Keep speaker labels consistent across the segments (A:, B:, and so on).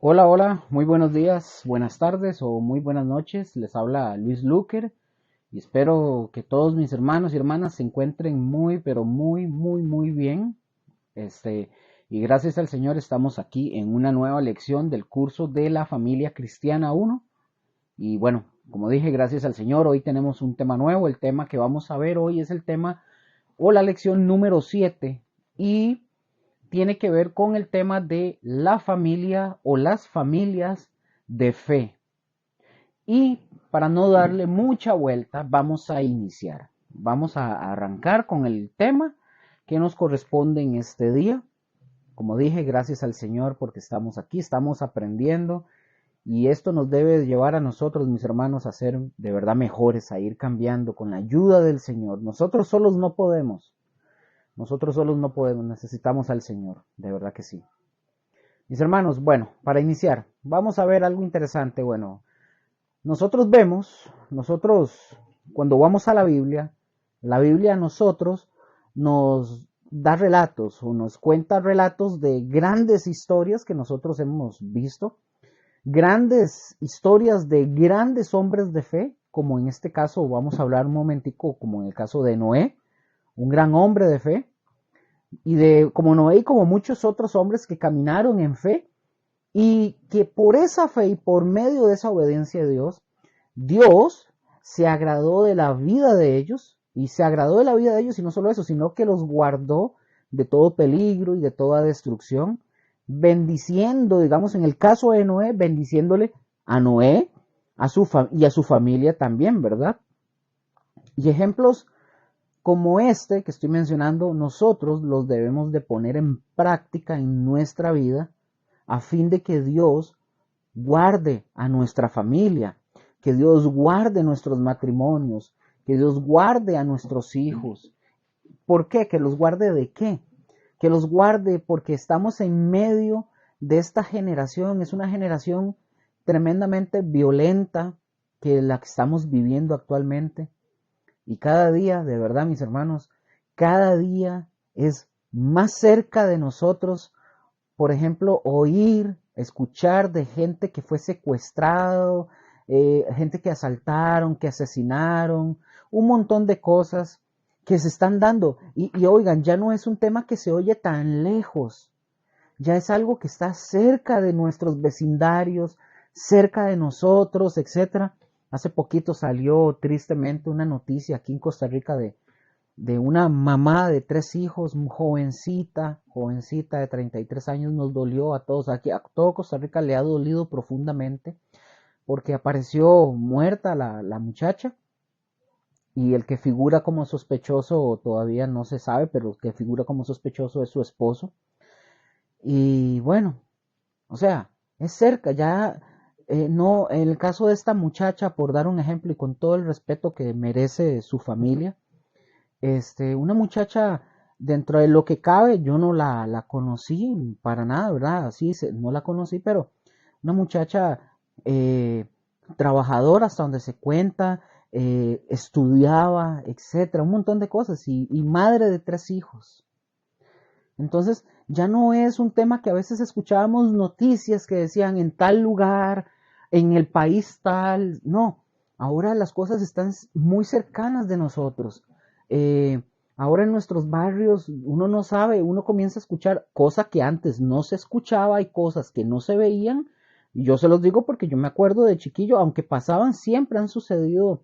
A: Hola, hola, muy buenos días, buenas tardes o muy buenas noches. Les habla Luis Luker y espero que todos mis hermanos y hermanas se encuentren muy, pero muy bien. Y gracias al Señor estamos aquí en una nueva lección del curso de la familia cristiana 1. Y bueno, como dije, gracias al Señor, hoy tenemos un tema nuevo. El tema que vamos a ver hoy es el tema o la lección número 7 y tiene que ver con el tema de la familia o las familias de fe. Y para no darle mucha vuelta, vamos a iniciar. Vamos a arrancar con el tema que nos corresponde en este día. Como dije, gracias al Señor porque estamos aquí, estamos aprendiendo y esto nos debe llevar a nosotros, mis hermanos, a ser de verdad mejores, a ir cambiando con la ayuda del Señor. Nosotros solos no podemos. Nosotros solos no podemos, necesitamos al Señor, de verdad que sí. Mis hermanos, bueno, para iniciar, vamos a ver algo interesante. Bueno, nosotros cuando vamos a la Biblia a nosotros nos da relatos o nos cuenta relatos de grandes historias que nosotros hemos visto, grandes historias de grandes hombres de fe, como en este caso vamos a hablar un momentico, como en el caso de Noé, un gran hombre de fe, y de como Noé y como muchos otros hombres que caminaron en fe y que por esa fe y por medio de esa obediencia a Dios, Dios se agradó de la vida de ellos y se agradó de la vida de ellos y no solo eso, sino que los guardó de todo peligro y de toda destrucción, bendiciendo, digamos en el caso de Noé, bendiciéndole a Noé y a su familia también, ¿verdad? Y ejemplos como este que estoy mencionando, nosotros los debemos de poner en práctica en nuestra vida a fin de que Dios guarde a nuestra familia, que Dios guarde nuestros matrimonios, que Dios guarde a nuestros hijos. ¿Por qué? ¿Que los guarde de qué? Que los guarde porque estamos en medio de esta generación, es una generación tremendamente violenta que la que estamos viviendo actualmente. Y cada día, de verdad, mis hermanos, cada día es más cerca de nosotros, por ejemplo, oír, escuchar de gente que fue secuestrado, gente que asaltaron, que asesinaron, un montón de cosas que se están dando. Y oigan, ya no es un tema que se oye tan lejos, ya es algo que está cerca de nuestros vecindarios, cerca de nosotros, etcétera. Hace poquito salió tristemente una noticia aquí en Costa Rica de una mamá de 3 hijos, jovencita de 33 años, nos dolió a todos, aquí a todo Costa Rica le ha dolido profundamente porque apareció muerta la muchacha y el que figura como sospechoso todavía no se sabe, pero el que figura como sospechoso es su esposo. Y bueno, o sea, es cerca, ya no, en el caso de esta muchacha, por dar un ejemplo y con todo el respeto que merece su familia, una muchacha dentro de lo que cabe, yo no la conocí para nada, ¿verdad? Así no la conocí, pero una muchacha eh, trabajadora hasta donde se cuenta, estudiaba, etcétera, un montón de cosas y madre de 3 hijos. Entonces, ya no es un tema que a veces escuchábamos noticias que decían en tal lugar, en el país tal. No, ahora las cosas están muy cercanas de nosotros. Eh, Ahora en nuestros barrios uno no sabe, uno comienza a escuchar cosas que antes no se escuchaba, hay cosas que no se veían. Y yo se los digo porque yo me acuerdo de chiquillo, aunque pasaban, siempre han sucedido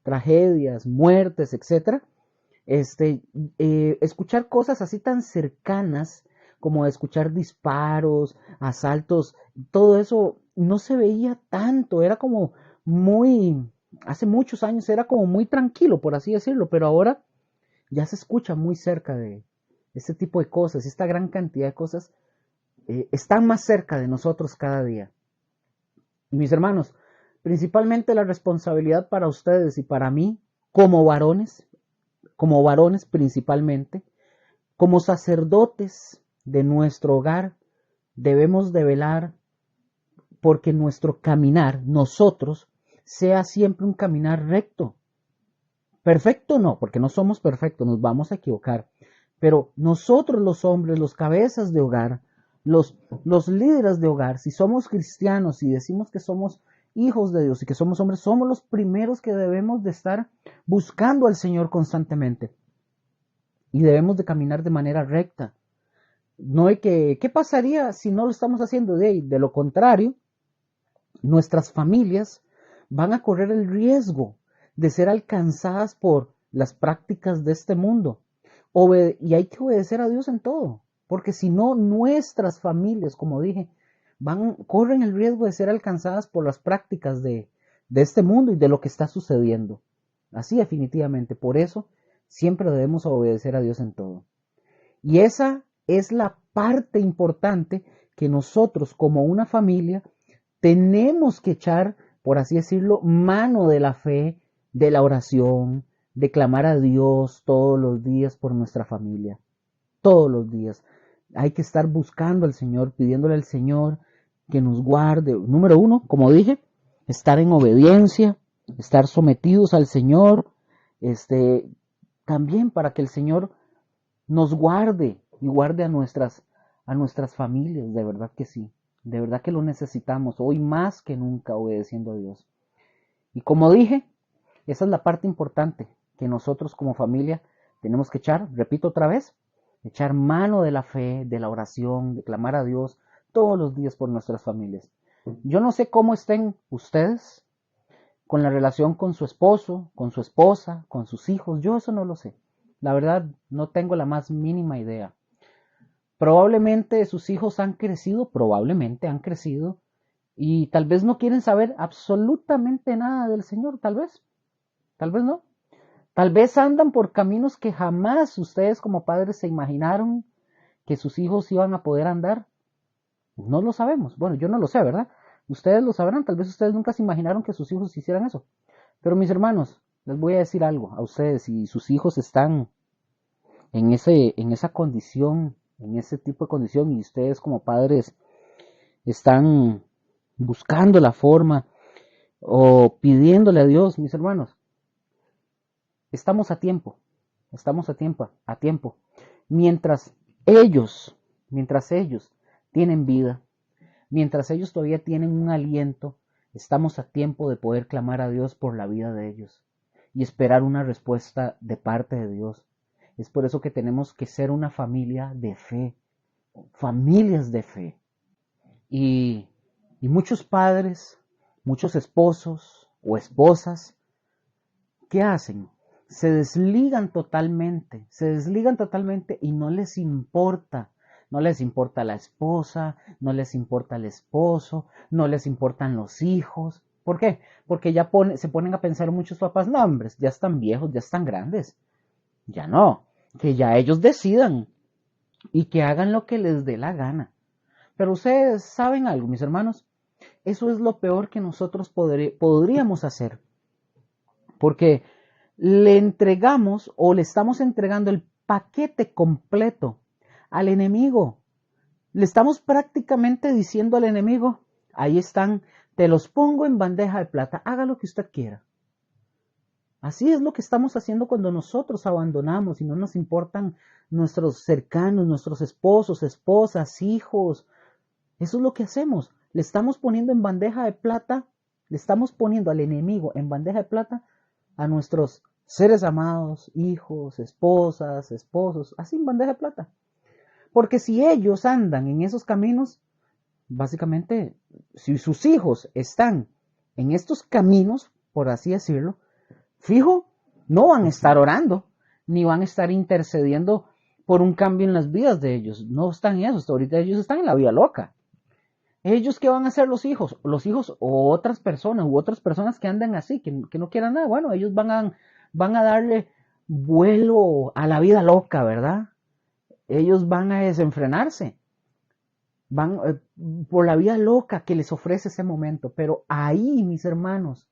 A: tragedias, muertes, etcétera. este, Escuchar cosas así tan cercanas como escuchar disparos, asaltos, todo eso no se veía tanto, era como hace muchos años era como muy tranquilo, por así decirlo, pero ahora ya se escucha muy cerca de este tipo de cosas, esta gran cantidad de cosas están más cerca de nosotros cada día. Y mis hermanos, principalmente la responsabilidad para ustedes y para mí, como varones principalmente, como sacerdotes de nuestro hogar, debemos de velar porque nuestro caminar, nosotros, sea siempre un caminar recto. Perfecto no, porque no somos perfectos, nos vamos a equivocar. Pero nosotros los hombres, los cabezas de hogar, Los líderes de hogar, si somos cristianos y decimos que somos hijos de Dios y que somos hombres, somos los primeros que debemos de estar buscando al Señor constantemente. Y debemos de caminar de manera recta. No hay que, ¿qué pasaría si no lo estamos haciendo de lo contrario? Nuestras familias van a correr el riesgo de ser alcanzadas por las prácticas de este mundo. Y hay que obedecer a Dios en todo, porque si no, nuestras familias, como dije, corren el riesgo de ser alcanzadas por las prácticas de este mundo y de lo que está sucediendo. Así definitivamente, por eso siempre debemos obedecer a Dios en todo. Y esa es la parte importante que nosotros como una familia tenemos que echar, por así decirlo, mano de la fe, de la oración, de clamar a Dios todos los días por nuestra familia. Todos los días. Hay que estar buscando al Señor, pidiéndole al Señor que nos guarde. Número uno, como dije, estar en obediencia, estar sometidos al Señor, también para que el Señor nos guarde y guarde a nuestras familias, de verdad que sí. De verdad que lo necesitamos hoy más que nunca, obedeciendo a Dios. Y como dije, esa es la parte importante que nosotros como familia tenemos que echar, repito otra vez, echar mano de la fe, de la oración, de clamar a Dios todos los días por nuestras familias. Yo no sé cómo estén ustedes con la relación con su esposo, con su esposa, con sus hijos. Yo eso no lo sé. La verdad, no tengo la más mínima idea. Probablemente sus hijos probablemente han crecido y tal vez no quieren saber absolutamente nada del Señor, tal vez no. Tal vez andan por caminos que jamás ustedes como padres se imaginaron que sus hijos iban a poder andar. No lo sabemos. Bueno, yo no lo sé, ¿verdad? Ustedes lo sabrán. Tal vez ustedes nunca se imaginaron que sus hijos hicieran eso. Pero mis hermanos, les voy a decir algo a ustedes. Si sus hijos están en esa condición, en ese tipo de condición, y ustedes como padres están buscando la forma o pidiéndole a Dios, mis hermanos, estamos a tiempo, a tiempo. Mientras ellos tienen vida, mientras ellos todavía tienen un aliento, estamos a tiempo de poder clamar a Dios por la vida de ellos y esperar una respuesta de parte de Dios. Es por eso que tenemos que ser una familia de fe, familias de fe. Y muchos padres, muchos esposos o esposas, ¿qué hacen? Se desligan totalmente y no les importa. No les importa la esposa, no les importa el esposo, no les importan los hijos. ¿Por qué? Porque ya se ponen a pensar muchos papás, no, hombres, ya están viejos, ya están grandes. Ya no, que ya ellos decidan y que hagan lo que les dé la gana. Pero ustedes saben algo, mis hermanos, eso es lo peor que nosotros podríamos hacer. Porque le entregamos o le estamos entregando el paquete completo al enemigo. Le estamos prácticamente diciendo al enemigo, ahí están, te los pongo en bandeja de plata, haga lo que usted quiera. Así es lo que estamos haciendo cuando nosotros abandonamos y no nos importan nuestros cercanos, nuestros esposos, esposas, hijos. Eso es lo que hacemos. Le estamos poniendo en bandeja de plata, le estamos poniendo al enemigo en bandeja de plata a nuestros seres amados, hijos, esposas, esposos, así en bandeja de plata. Porque si ellos andan en esos caminos, básicamente, si sus hijos están en estos caminos, por así decirlo, fijo, no van a estar orando, ni van a estar intercediendo por un cambio en las vidas de ellos. No están en eso, ahorita ellos están en la vida loca. ¿Ellos qué van a hacer los hijos? Los hijos o otras personas que andan así, que no quieran nada. Bueno, ellos van a darle vuelo a la vida loca, ¿verdad? Ellos van a desenfrenarse. Van por la vida loca que les ofrece ese momento. Pero ahí, mis hermanos,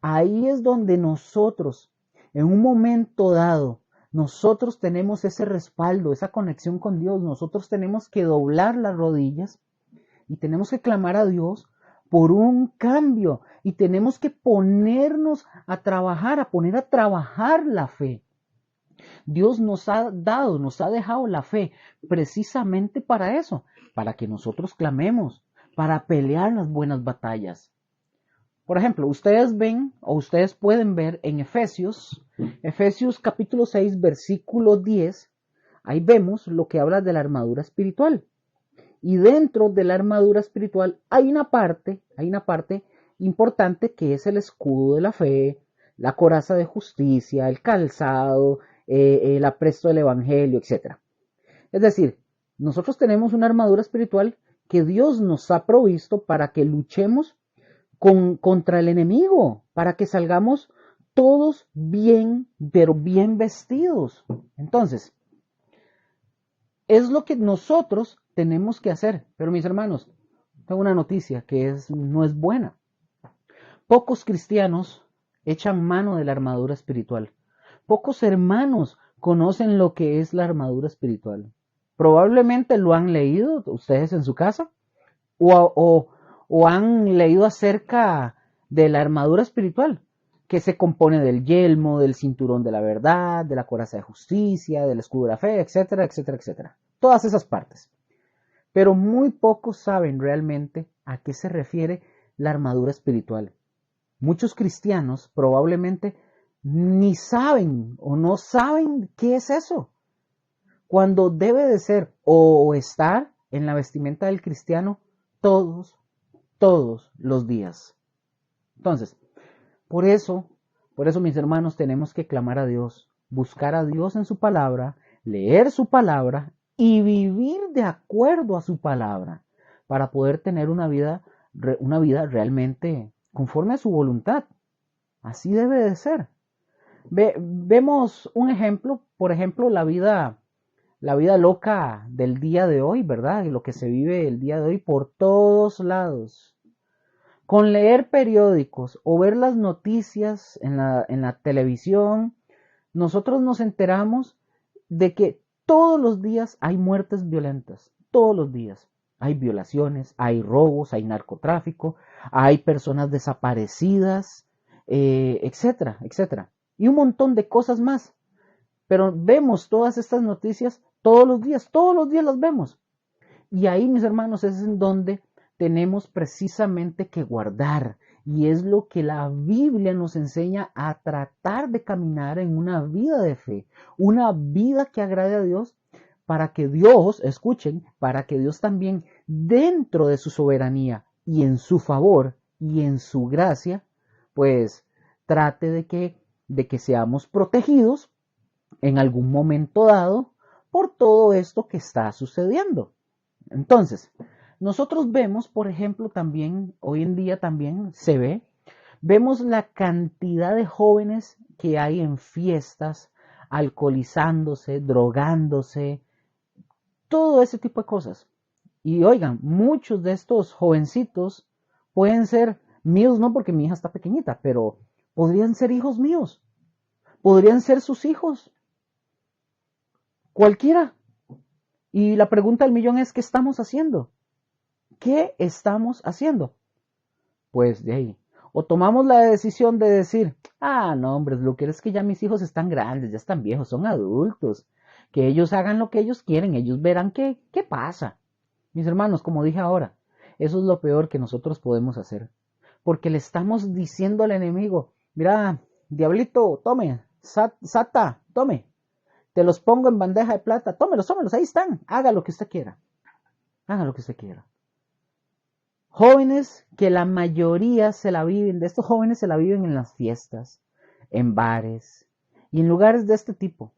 A: ahí es donde nosotros, en un momento dado, nosotros tenemos ese respaldo, esa conexión con Dios. Nosotros tenemos que doblar las rodillas y tenemos que clamar a Dios por un cambio y tenemos que ponernos a trabajar, poner a trabajar la fe. Dios nos ha dejado la fe precisamente para eso, para que nosotros clamemos, para pelear las buenas batallas. Por ejemplo, ustedes ven o ustedes pueden ver en Efesios capítulo 6, versículo 10, ahí vemos lo que habla de la armadura espiritual. Y dentro de la armadura espiritual hay una parte importante que es el escudo de la fe, la coraza de justicia, el calzado, el apresto del evangelio, etc. Es decir, nosotros tenemos una armadura espiritual que Dios nos ha provisto para que luchemos contra el enemigo, para que salgamos todos bien, pero bien vestidos. Entonces, es lo que nosotros tenemos que hacer. Pero mis hermanos, tengo una noticia que no es buena. Pocos cristianos echan mano de la armadura espiritual. Pocos hermanos conocen lo que es la armadura espiritual. Probablemente lo han leído ustedes en su casa o han leído acerca de la armadura espiritual, que se compone del yelmo, del cinturón de la verdad, de la coraza de justicia, del escudo de la fe, etcétera, etcétera, etcétera. Todas esas partes. Pero muy pocos saben realmente a qué se refiere la armadura espiritual. Muchos cristianos probablemente ni saben o no saben qué es eso, cuando debe de ser o estar en la vestimenta del cristiano todos los días. Entonces, por eso, mis hermanos, tenemos que clamar a Dios, buscar a Dios en su palabra, leer su palabra y vivir de acuerdo a su palabra para poder tener una vida realmente conforme a su voluntad. Así debe de ser. Vemos un ejemplo, por ejemplo, la vida loca del día de hoy, ¿verdad? Y lo que se vive el día de hoy por todos lados. Con leer periódicos o ver las noticias en la televisión, nosotros nos enteramos de que todos los días hay muertes violentas, todos los días. Hay violaciones, hay robos, hay narcotráfico, hay personas desaparecidas, etcétera, etcétera. Y un montón de cosas más. Pero vemos todas estas noticias todos los días las vemos. Y ahí, mis hermanos, es en donde tenemos precisamente que guardar. Y es lo que la Biblia nos enseña a tratar de caminar en una vida de fe, una vida que agrade a Dios, para que Dios, escuchen, para que Dios también dentro de su soberanía y en su favor y en su gracia, pues trate de que seamos protegidos en algún momento dado por todo esto que está sucediendo. Entonces, nosotros vemos, por ejemplo, también, hoy en día también vemos la cantidad de jóvenes que hay en fiestas, alcoholizándose, drogándose, todo ese tipo de cosas. Y oigan, muchos de estos jovencitos pueden ser míos, no porque mi hija está pequeñita, pero podrían ser hijos míos, podrían ser sus hijos, cualquiera. Y la pregunta del millón es, ¿qué estamos haciendo? ¿Qué estamos haciendo? Pues de ahí. O tomamos la decisión de decir, no, hombre, lo que es que ya mis hijos están grandes, ya están viejos, son adultos. Que ellos hagan lo que ellos quieren, ellos verán qué pasa. Mis hermanos, como dije ahora, eso es lo peor que nosotros podemos hacer. Porque le estamos diciendo al enemigo, mira, diablito, tome, sata, tome. Te los pongo en bandeja de plata, tómelos, ahí están, haga lo que usted quiera. Haga lo que usted quiera. Jóvenes que la mayoría de estos jóvenes se la viven en las fiestas, en bares y en lugares de este tipo,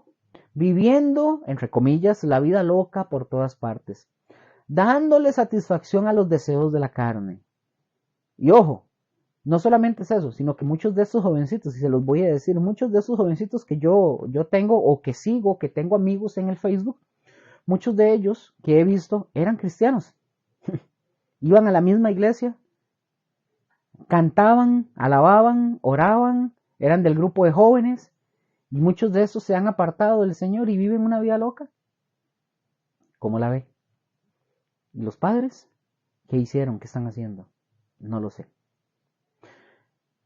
A: viviendo, entre comillas, la vida loca por todas partes, dándole satisfacción a los deseos de la carne. Y ojo, no solamente es eso, sino que muchos de estos jovencitos, y se los voy a decir, muchos de estos jovencitos que yo tengo o que sigo, que tengo amigos en el Facebook, muchos de ellos que he visto eran cristianos. Iban a la misma iglesia, cantaban, alababan, oraban, eran del grupo de jóvenes, y muchos de esos se han apartado del Señor y viven una vida loca. ¿Cómo la ve? ¿Y los padres? ¿Qué hicieron? ¿Qué están haciendo? No lo sé.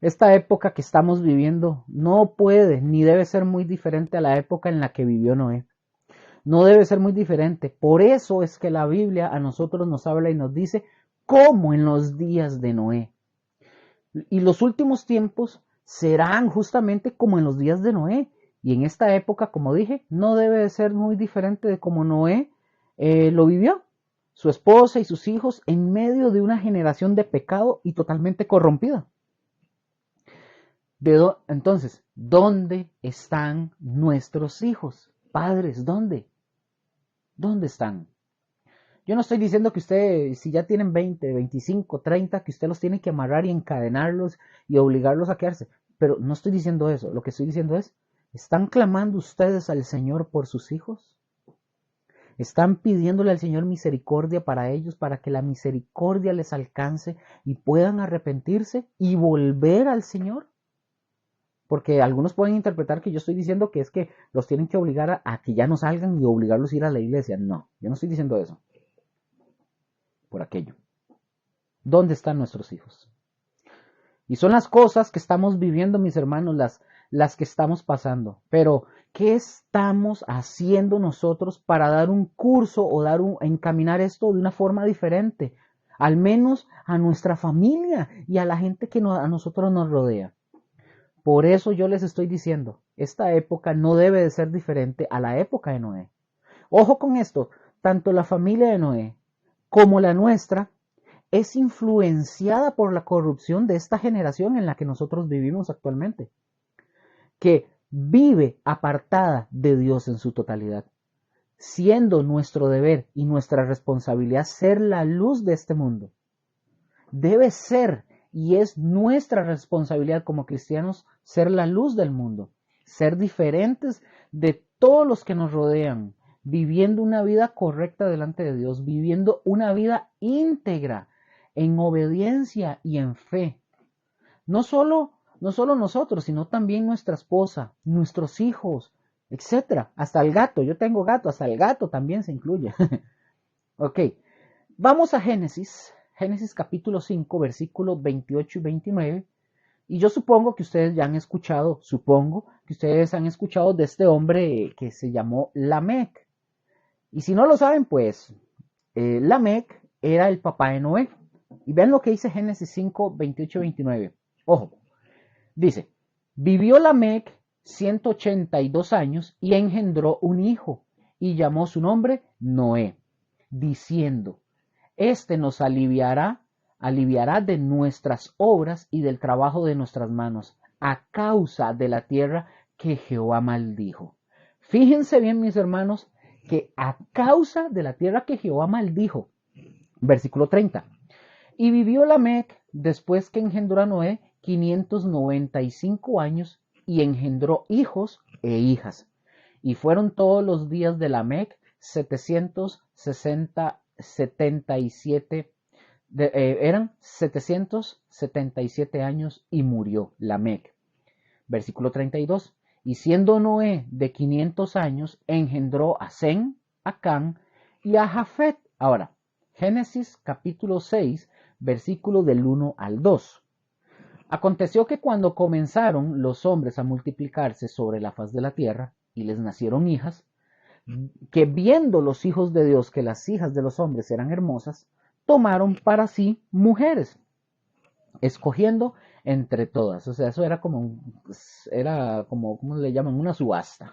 A: Esta época que estamos viviendo no puede ni debe ser muy diferente a la época en la que vivió Noé. No debe ser muy diferente. Por eso es que la Biblia a nosotros nos habla y nos dice como en los días de Noé. Y los últimos tiempos serán justamente como en los días de Noé. Y en esta época, como dije, no debe de ser muy diferente de como Noé lo vivió. Su esposa y sus hijos en medio de una generación de pecado y totalmente corrompida. Entonces, ¿dónde están nuestros hijos? Padres, ¿dónde? ¿Dónde están? Yo no estoy diciendo que usted, si ya tienen 20, 25, 30, que usted los tiene que amarrar y encadenarlos y obligarlos a quedarse. Pero no estoy diciendo eso. Lo que estoy diciendo es, ¿están clamando ustedes al Señor por sus hijos? ¿Están pidiéndole al Señor misericordia para ellos, para que la misericordia les alcance y puedan arrepentirse y volver al Señor? Porque algunos pueden interpretar que yo estoy diciendo que es que los tienen que obligar a que ya no salgan y obligarlos a ir a la iglesia. No, yo no estoy diciendo eso. Por aquello. ¿Dónde están nuestros hijos? Y son las cosas que estamos viviendo, mis hermanos, las que estamos pasando. Pero, ¿qué estamos haciendo nosotros para dar un curso o encaminar esto de una forma diferente? Al menos a nuestra familia y a la gente que a nosotros nos rodea. Por eso yo les estoy diciendo, esta época no debe de ser diferente a la época de Noé. Ojo con esto, tanto la familia de Noé como la nuestra es influenciada por la corrupción de esta generación en la que nosotros vivimos actualmente, que vive apartada de Dios en su totalidad, siendo nuestro deber y nuestra responsabilidad ser la luz de este mundo. Debe ser y es nuestra responsabilidad como cristianos ser la luz del mundo, ser diferentes de todos los que nos rodean, viviendo una vida correcta delante de Dios, viviendo una vida íntegra, en obediencia y en fe. No solo nosotros, sino también nuestra esposa, nuestros hijos, etcétera. Hasta el gato, yo tengo gato, hasta el gato también se incluye. Ok, vamos a Génesis capítulo 5, versículos 28 y 29. Y yo supongo que ustedes ya han escuchado, de este hombre que se llamó Lamec. Y si no lo saben, pues Lamec era el papá de Noé. Y vean lo que dice Génesis 5, 28 y 29. Ojo, dice, vivió Lamec 182 años y engendró un hijo y llamó su nombre Noé, diciendo, este nos aliviará de nuestras obras y del trabajo de nuestras manos, a causa de la tierra que Jehová maldijo. Fíjense bien, mis hermanos, que a causa de la tierra que Jehová maldijo. Versículo 30. Y vivió Lamec después que engendró a Noé 595 años y engendró hijos e hijas. Y fueron todos los días de Lamec 777 años y murió Lamec. Versículo 32. Y siendo Noé de 500 años, engendró a Sem, a Cam y a Jafet. Ahora, Génesis capítulo 6, versículo del 1 al 2. Aconteció que cuando comenzaron los hombres a multiplicarse sobre la faz de la tierra, y les nacieron hijas, que viendo los hijos de Dios que las hijas de los hombres eran hermosas, tomaron para sí mujeres, escogiendo entre todas. O sea, eso era como, ¿cómo le llaman? Una subasta.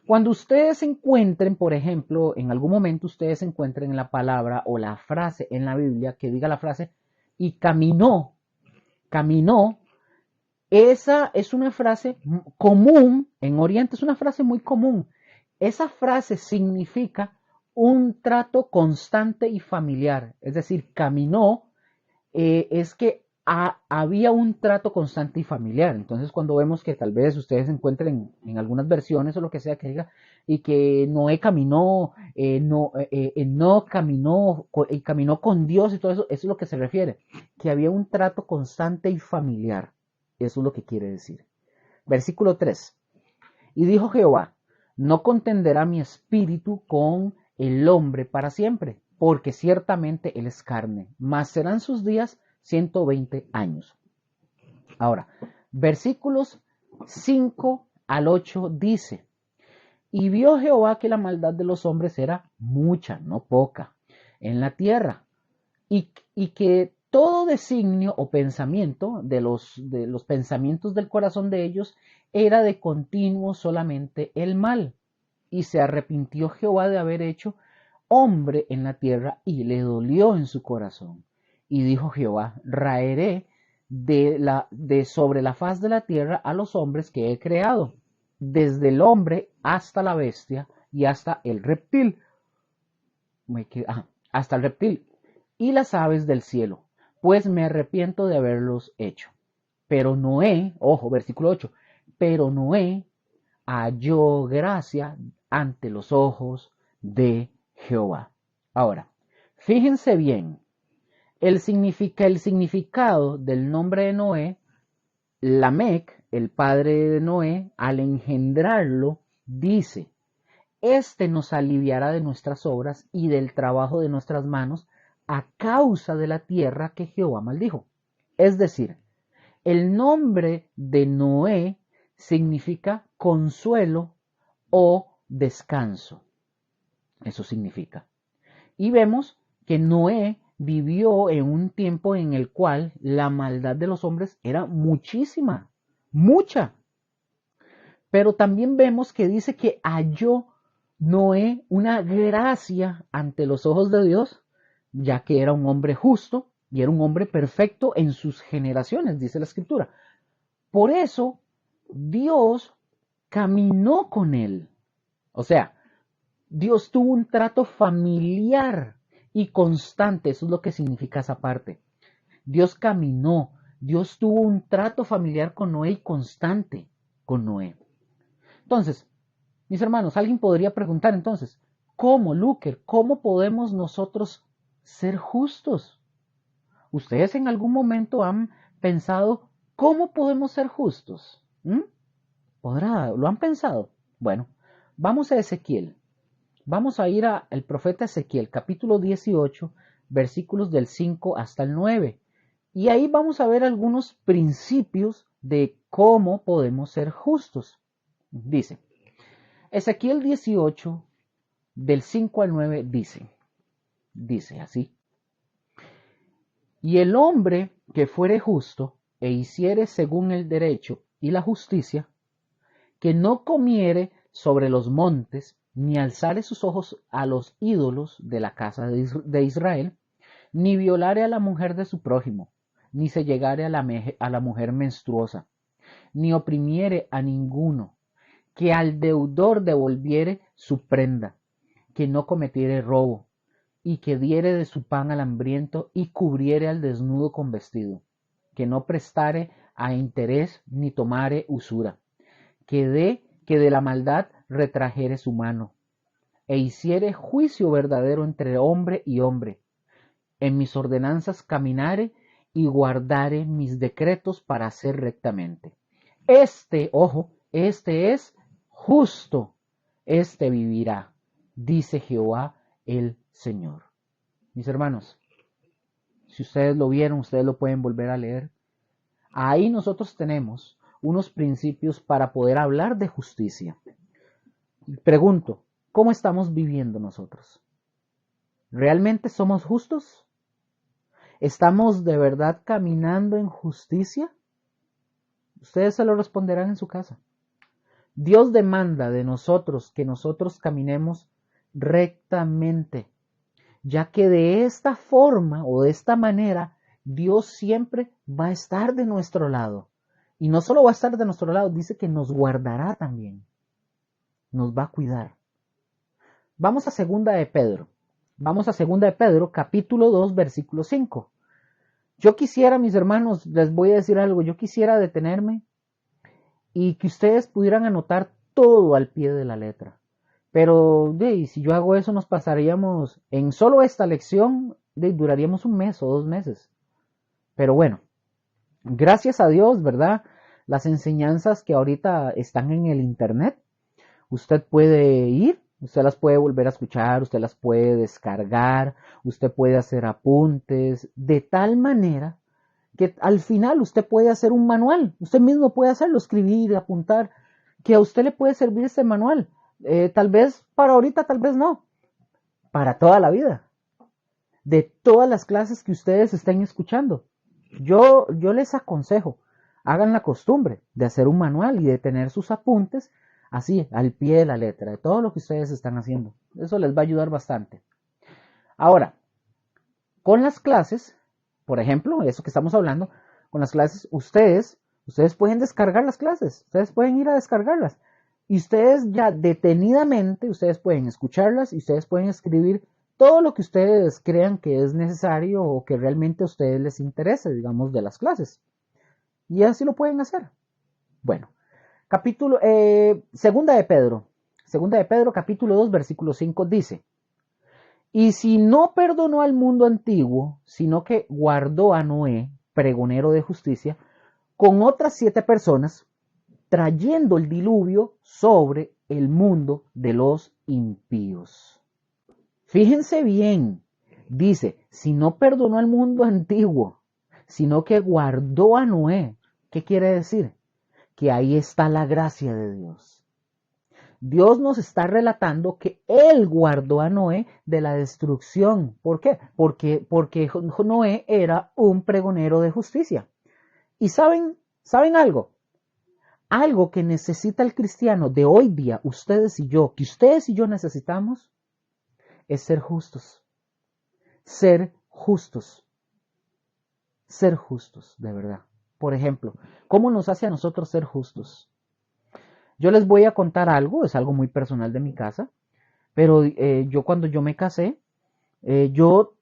A: Cuando ustedes encuentren, por ejemplo, en algún momento ustedes encuentren la palabra o la frase en la Biblia que diga la frase, y caminó, esa es una frase común, en Oriente es una frase muy común. Esa frase significa un trato constante y familiar, es decir, caminó, es que había un trato constante y familiar. Entonces, cuando vemos que tal vez ustedes encuentren en algunas versiones o lo que sea que diga, y que Noé caminó, no caminó, y caminó con Dios y todo eso, eso es lo que se refiere, que había un trato constante y familiar. Eso es lo que quiere decir. Versículo 3. Y dijo Jehová, no contenderá mi espíritu con el hombre para siempre, porque ciertamente él es carne, mas serán sus días 120 años. Ahora, versículos 5 al 8 dice, Y vio Jehová que la maldad de los hombres era mucha, no poca, en la tierra, y que todo designio o pensamiento de los pensamientos del corazón de ellos era de continuo solamente el mal. Y se arrepintió Jehová de haber hecho hombre en la tierra y le dolió en su corazón. Y dijo Jehová, raeré de sobre la faz de la tierra a los hombres que he creado, desde el hombre hasta la bestia y hasta el reptil. Hasta el reptil y las aves del cielo, pues me arrepiento de haberlos hecho. Pero Noé, ojo, versículo 8, pero Noé halló gracia ante los ojos de Jehová. Ahora, fíjense bien, el significado del nombre de Noé, Lamec, el padre de Noé, al engendrarlo, dice, este nos aliviará de nuestras obras y del trabajo de nuestras manos a causa de la tierra que Jehová maldijo. Es decir, el nombre de Noé significa consuelo o descanso. Eso significa. Y vemos que Noé vivió en un tiempo en el cual la maldad de los hombres era muchísima, mucha. Pero también vemos que dice que halló Noé una gracia ante los ojos de Dios, ya que era un hombre justo y era un hombre perfecto en sus generaciones, dice la Escritura. Por eso Dios caminó con él. O sea, Dios tuvo un trato familiar y constante. Eso es lo que significa esa parte. Dios caminó. Dios tuvo un trato familiar con Noé y constante con Noé. Entonces, mis hermanos, alguien podría preguntar entonces, ¿cómo, Luker? ¿Cómo podemos nosotros ser justos? ¿Ustedes en algún momento han pensado cómo podemos ser justos? ¿Lo han pensado? Bueno, vamos a Ezequiel. Vamos a ir al profeta Ezequiel, capítulo 18, versículos del 5 hasta el 9. Y ahí vamos a ver algunos principios de cómo podemos ser justos. Dice, Ezequiel 18, del 5 al 9, dice así. Y el hombre que fuere justo e hiciere según el derecho y la justicia, que no comiere sobre los montes, ni alzare sus ojos a los ídolos de la casa de Israel, ni violare a la mujer de su prójimo, ni se llegare a la mujer menstruosa, ni oprimiere a ninguno, que al deudor devolviere su prenda, que no cometiere robo, y que diere de su pan al hambriento y cubriere al desnudo con vestido, que no prestare a interés ni tomare usura, que de la maldad retrajere su mano, e hiciere juicio verdadero entre hombre y hombre, en mis ordenanzas caminare y guardare mis decretos para hacer rectamente. Ojo, este es justo, este vivirá, dice Jehová el Señor. Mis hermanos, si ustedes lo vieron, ustedes lo pueden volver a leer. Ahí nosotros tenemos unos principios para poder hablar de justicia. Pregunto, ¿cómo estamos viviendo nosotros? ¿Realmente somos justos? ¿Estamos de verdad caminando en justicia? Ustedes se lo responderán en su casa. Dios demanda de nosotros que nosotros caminemos rectamente, ya que de esta forma o de esta manera Dios siempre va a estar de nuestro lado. Y no solo va a estar de nuestro lado, dice que nos guardará también. Nos va a cuidar. Vamos a segunda de Pedro. Vamos a segunda de Pedro, capítulo 2, versículo 5. Yo quisiera, mis hermanos, les voy a decir algo, yo quisiera detenerme y que ustedes pudieran anotar todo al pie de la letra. Pero si yo hago eso nos pasaríamos, en solo esta lección, duraríamos un mes o 2 meses. Pero bueno, gracias a Dios, ¿verdad? Las enseñanzas que ahorita están en el internet, usted puede ir, usted las puede volver a escuchar, usted las puede descargar, usted puede hacer apuntes, de tal manera que al final usted puede hacer un manual, usted mismo puede hacerlo, escribir, apuntar, que a usted le puede servir ese manual. Tal vez para ahorita, tal vez no, para toda la vida, de todas las clases que ustedes estén escuchando. Yo les aconsejo, hagan la costumbre de hacer un manual y de tener sus apuntes así, al pie de la letra, de todo lo que ustedes están haciendo. Eso les va a ayudar bastante. Ahora, con las clases, por ejemplo, eso que estamos hablando, con las clases, ustedes pueden descargar las clases, ustedes pueden ir a descargarlas. Y ustedes ya detenidamente, ustedes pueden escucharlas y ustedes pueden escribir todo lo que ustedes crean que es necesario o que realmente a ustedes les interese, digamos, de las clases. Y así lo pueden hacer. Bueno, segunda de Pedro, capítulo 2, versículo 5 dice, y si no perdonó al mundo antiguo, sino que guardó a Noé, pregonero de justicia, con otras 7 personas, trayendo el diluvio sobre el mundo de los impíos. Fíjense bien, dice, si no perdonó al mundo antiguo, sino que guardó a Noé. ¿Qué quiere decir? Que ahí está la gracia de Dios. Dios nos está relatando que Él guardó a Noé de la destrucción. ¿Por qué? Porque Noé era un pregonero de justicia. ¿Y saben algo? Algo que necesita el cristiano de hoy día, ustedes y yo, que ustedes y yo necesitamos, es ser justos. Ser justos. Ser justos, de verdad. Por ejemplo, ¿cómo nos hace a nosotros ser justos? Yo les voy a contar algo, es algo muy personal de mi casa, pero yo cuando yo me casé, yo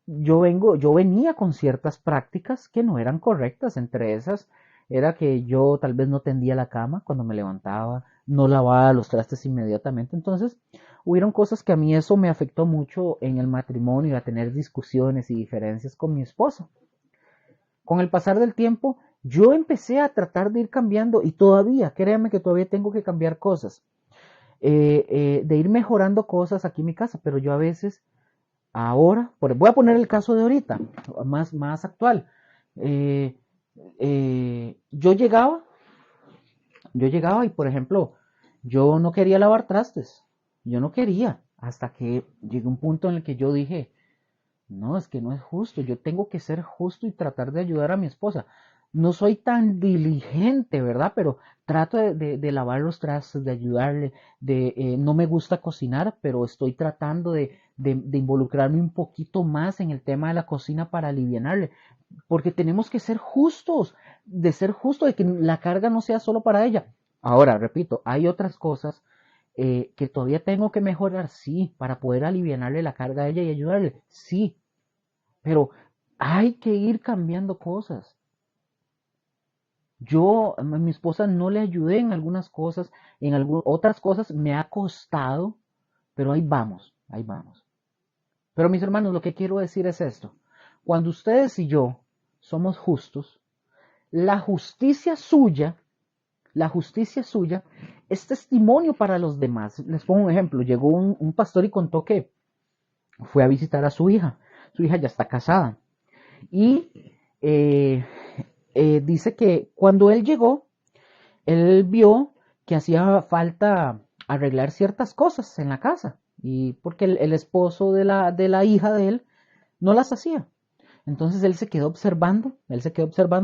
A: venía con ciertas prácticas que no eran correctas. Entre esas era que yo tal vez no tendía la cama cuando me levantaba, no lavaba los trastes inmediatamente. Entonces, hubieron cosas que a mí eso me afectó mucho en el matrimonio, a tener discusiones y diferencias con mi esposo. Con el pasar del tiempo, yo empecé a tratar de ir cambiando y todavía, créanme que todavía tengo que cambiar cosas, de ir mejorando cosas aquí en mi casa, pero yo a veces ahora, voy a poner el caso de ahorita, más actual. Eh, yo llegaba y, por ejemplo, yo no quería lavar trastes. Yo no quería. Hasta que llegó un punto en el que yo dije, no, es que no es justo. Yo tengo que ser justo y tratar de ayudar a mi esposa. No soy tan diligente, ¿verdad? Pero trato de lavar los trastes, de ayudarle. No me gusta cocinar, pero estoy tratando de involucrarme un poquito más en el tema de la cocina para alivianarle. Porque tenemos que ser justos, de ser justo, de que la carga no sea solo para ella. Ahora, repito, hay otras cosas que todavía tengo que mejorar, sí, para poder alivianarle la carga a ella y ayudarle, sí, pero hay que ir cambiando cosas. Yo a mi esposa no le ayudé en algunas cosas, en otras cosas me ha costado, pero ahí vamos, ahí vamos. Pero mis hermanos, lo que quiero decir es esto. Cuando ustedes y yo somos justos, la justicia suya, la justicia suya es testimonio para los demás. Les pongo un ejemplo. Llegó un pastor y contó que fue a visitar a su hija. Su hija ya está casada. Y dice que cuando él llegó, él vio que hacía falta arreglar ciertas cosas en la casa. Y porque el esposo de la hija de él no las hacía. Entonces él se quedó observando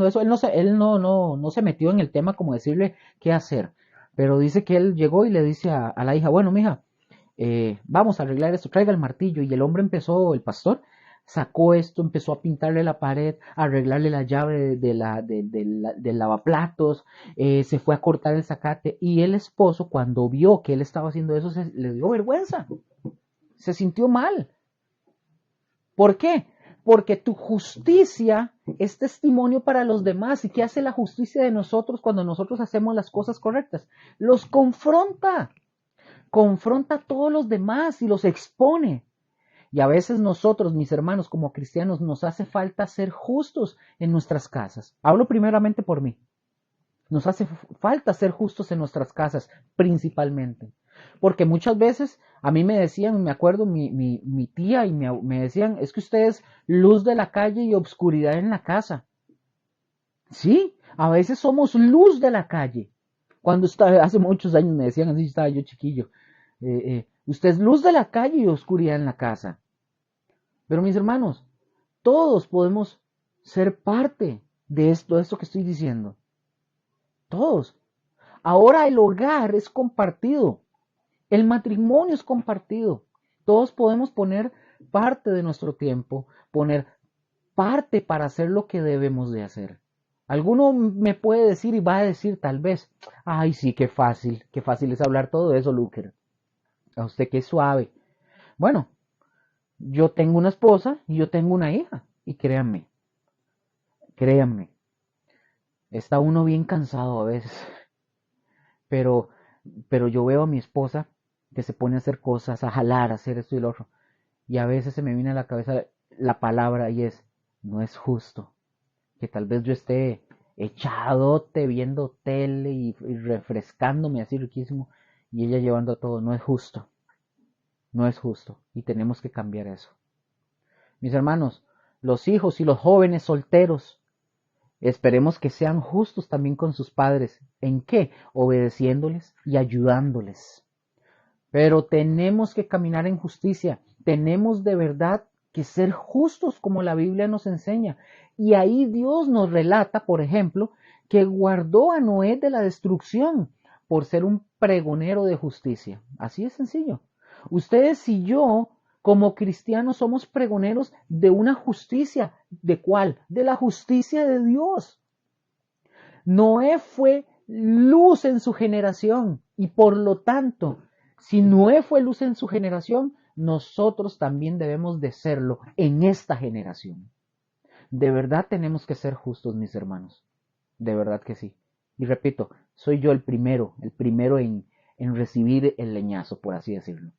A: eso. Él no se metió en el tema como decirle qué hacer. Pero dice que él llegó y le dice a la hija, bueno, mija, vamos a arreglar esto, traiga el martillo. Y el hombre empezó, el pastor, sacó esto, empezó a pintarle la pared, a arreglarle la llave del lavaplatos, se fue a cortar el zacate. Y el esposo, cuando vio que él estaba haciendo eso, le dio vergüenza, se sintió mal. ¿Por qué? Porque tu justicia es testimonio para los demás. ¿Y qué hace la justicia de nosotros cuando nosotros hacemos las cosas correctas? Los confronta. Confronta a todos los demás y los expone. Y a veces nosotros, mis hermanos, como cristianos, nos hace falta ser justos en nuestras casas. Hablo primeramente por mí. Nos hace falta ser justos en nuestras casas, principalmente. Porque muchas veces a mí me decían, me acuerdo, mi tía y me decían, es que usted es luz de la calle y obscuridad en la casa. Sí, a veces somos luz de la calle. Hace muchos años me decían así, estaba yo chiquillo. Usted es luz de la calle y oscuridad en la casa. Pero mis hermanos, todos podemos ser parte de esto que estoy diciendo. Todos. Ahora el hogar es compartido. El matrimonio es compartido. Todos podemos poner parte de nuestro tiempo, poner parte para hacer lo que debemos de hacer. Alguno me puede decir y va a decir tal vez, ay sí, qué fácil es hablar todo eso, Luker. A usted qué suave. Bueno, yo tengo una esposa y yo tengo una hija. Y créanme, está uno bien cansado a veces. Pero, pero yo veo a mi esposa que se pone a hacer cosas, a jalar, a hacer esto y lo otro. Y a veces se me viene a la cabeza la palabra y es, no es justo. Que tal vez yo esté echadote viendo tele y refrescándome así riquísimo y ella llevando todo. No es justo. No es justo. Y tenemos que cambiar eso. Mis hermanos, los hijos y los jóvenes solteros, esperemos que sean justos también con sus padres. ¿En qué? Obedeciéndoles y ayudándoles. Pero tenemos que caminar en justicia. Tenemos de verdad que ser justos como la Biblia nos enseña. Y ahí Dios nos relata, por ejemplo, que guardó a Noé de la destrucción por ser un pregonero de justicia. Así es sencillo. Ustedes y yo, como cristianos, somos pregoneros de una justicia. ¿De cuál? De la justicia de Dios. Noé fue luz en su generación y por lo tanto, si Noé fue luz en su generación, nosotros también debemos de serlo en esta generación. De verdad tenemos que ser justos, mis hermanos. De verdad que sí. Y repito, soy yo el primero en recibir el leñazo, por así decirlo.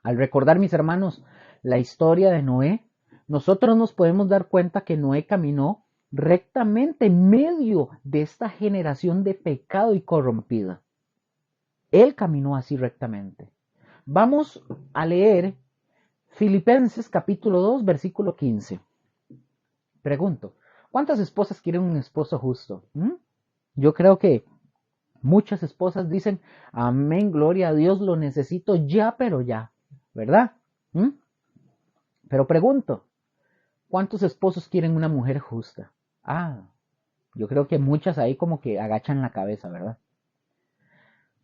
A: Al recordar, mis hermanos, la historia de Noé, nosotros nos podemos dar cuenta que Noé caminó rectamente en medio de esta generación de pecado y corrompida. Él caminó así rectamente. Vamos a leer Filipenses capítulo 2, versículo 15. Pregunto, ¿cuántas esposas quieren un esposo justo? Yo creo que muchas esposas dicen, amén, gloria a Dios, lo necesito ya, pero ya, ¿verdad? Pero pregunto, ¿cuántos esposos quieren una mujer justa? Yo creo que muchas ahí como que agachan la cabeza, ¿verdad?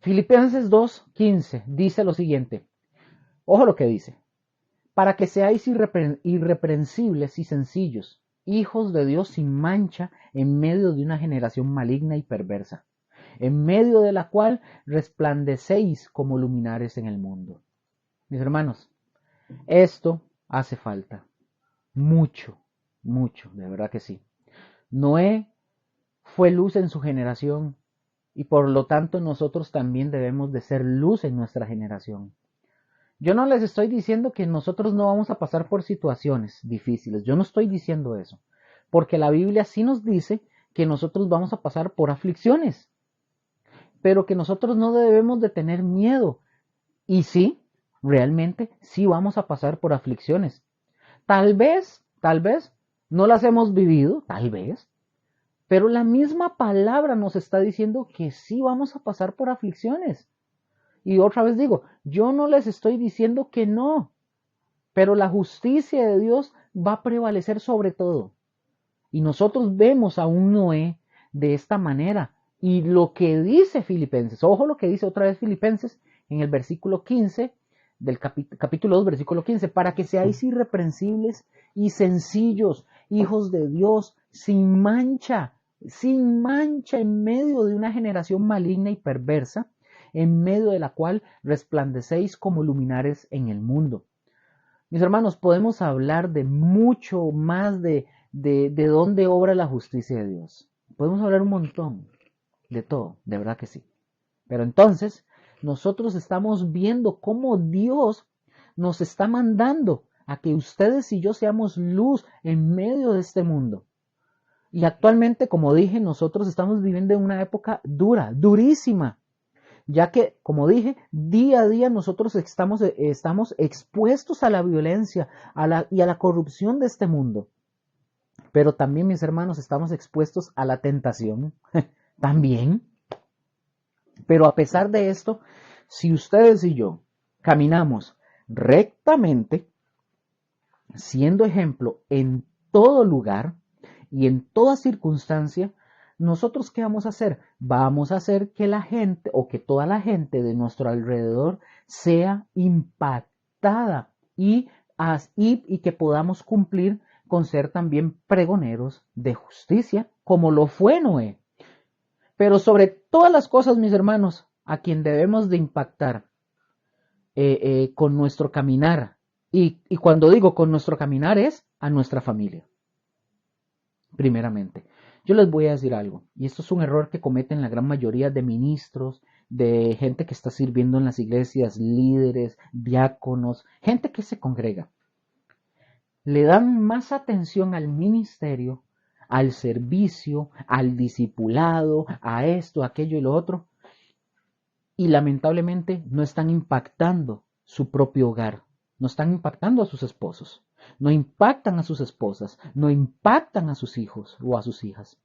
A: Filipenses 2:15 dice lo siguiente. Ojo lo que dice. Para que seáis irreprensibles y sencillos, hijos de Dios sin mancha en medio de una generación maligna y perversa, en medio de la cual resplandecéis como luminares en el mundo. Mis hermanos, esto hace falta. Mucho, mucho, de verdad que sí. Noé fue luz en su generación y por lo tanto nosotros también debemos de ser luz en nuestra generación. Yo no les estoy diciendo que nosotros no vamos a pasar por situaciones difíciles, yo no estoy diciendo eso, porque la Biblia sí nos dice que nosotros vamos a pasar por aflicciones, pero que nosotros no debemos de tener miedo. Y sí, realmente sí vamos a pasar por aflicciones. Tal vez, no las hemos vivido, tal vez, pero la misma palabra nos está diciendo que sí vamos a pasar por aflicciones. Y otra vez digo, yo no les estoy diciendo que no, pero la justicia de Dios va a prevalecer sobre todo. Y nosotros vemos a un Noé de esta manera. Y lo que dice Filipenses, ojo lo que dice otra vez Filipenses en el versículo 15 del capítulo 2, versículo 15, para que seáis irreprensibles y sencillos, hijos de Dios, sin mancha en medio de una generación maligna y perversa, en medio de la cual resplandecéis como luminares en el mundo. Mis hermanos, podemos hablar de mucho más de dónde obra la justicia de Dios. Podemos hablar un montón de todo, de verdad que sí. Pero entonces, nosotros estamos viendo cómo Dios nos está mandando a que ustedes y yo seamos luz en medio de este mundo. Y actualmente, como dije, nosotros estamos viviendo en una época dura, durísima, ya que, como dije, día a día nosotros estamos expuestos a la violencia y a la corrupción de este mundo. Pero también, mis hermanos, estamos expuestos a la tentación, también. Pero a pesar de esto, Si ustedes y yo caminamos rectamente, siendo ejemplo en todo lugar y en toda circunstancia, ¿nosotros qué vamos a hacer? Vamos a hacer que la gente o que toda la gente de nuestro alrededor sea impactada y que podamos cumplir con ser también pregoneros de justicia, como lo fue Noé. Pero sobre todas las cosas, mis hermanos, a quien debemos de impactar con nuestro caminar, y cuando digo con nuestro caminar es a nuestra familia, primeramente. Yo les voy a decir algo, y esto es un error que cometen la gran mayoría de ministros, de gente que está sirviendo en las iglesias, líderes, diáconos, gente que se congrega. Le dan más atención al ministerio, al servicio, al discipulado, a esto, aquello y lo otro, y lamentablemente no están impactando su propio hogar, no están impactando a sus esposos, no impactan a sus esposas, no impactan a sus hijos o a sus hijas.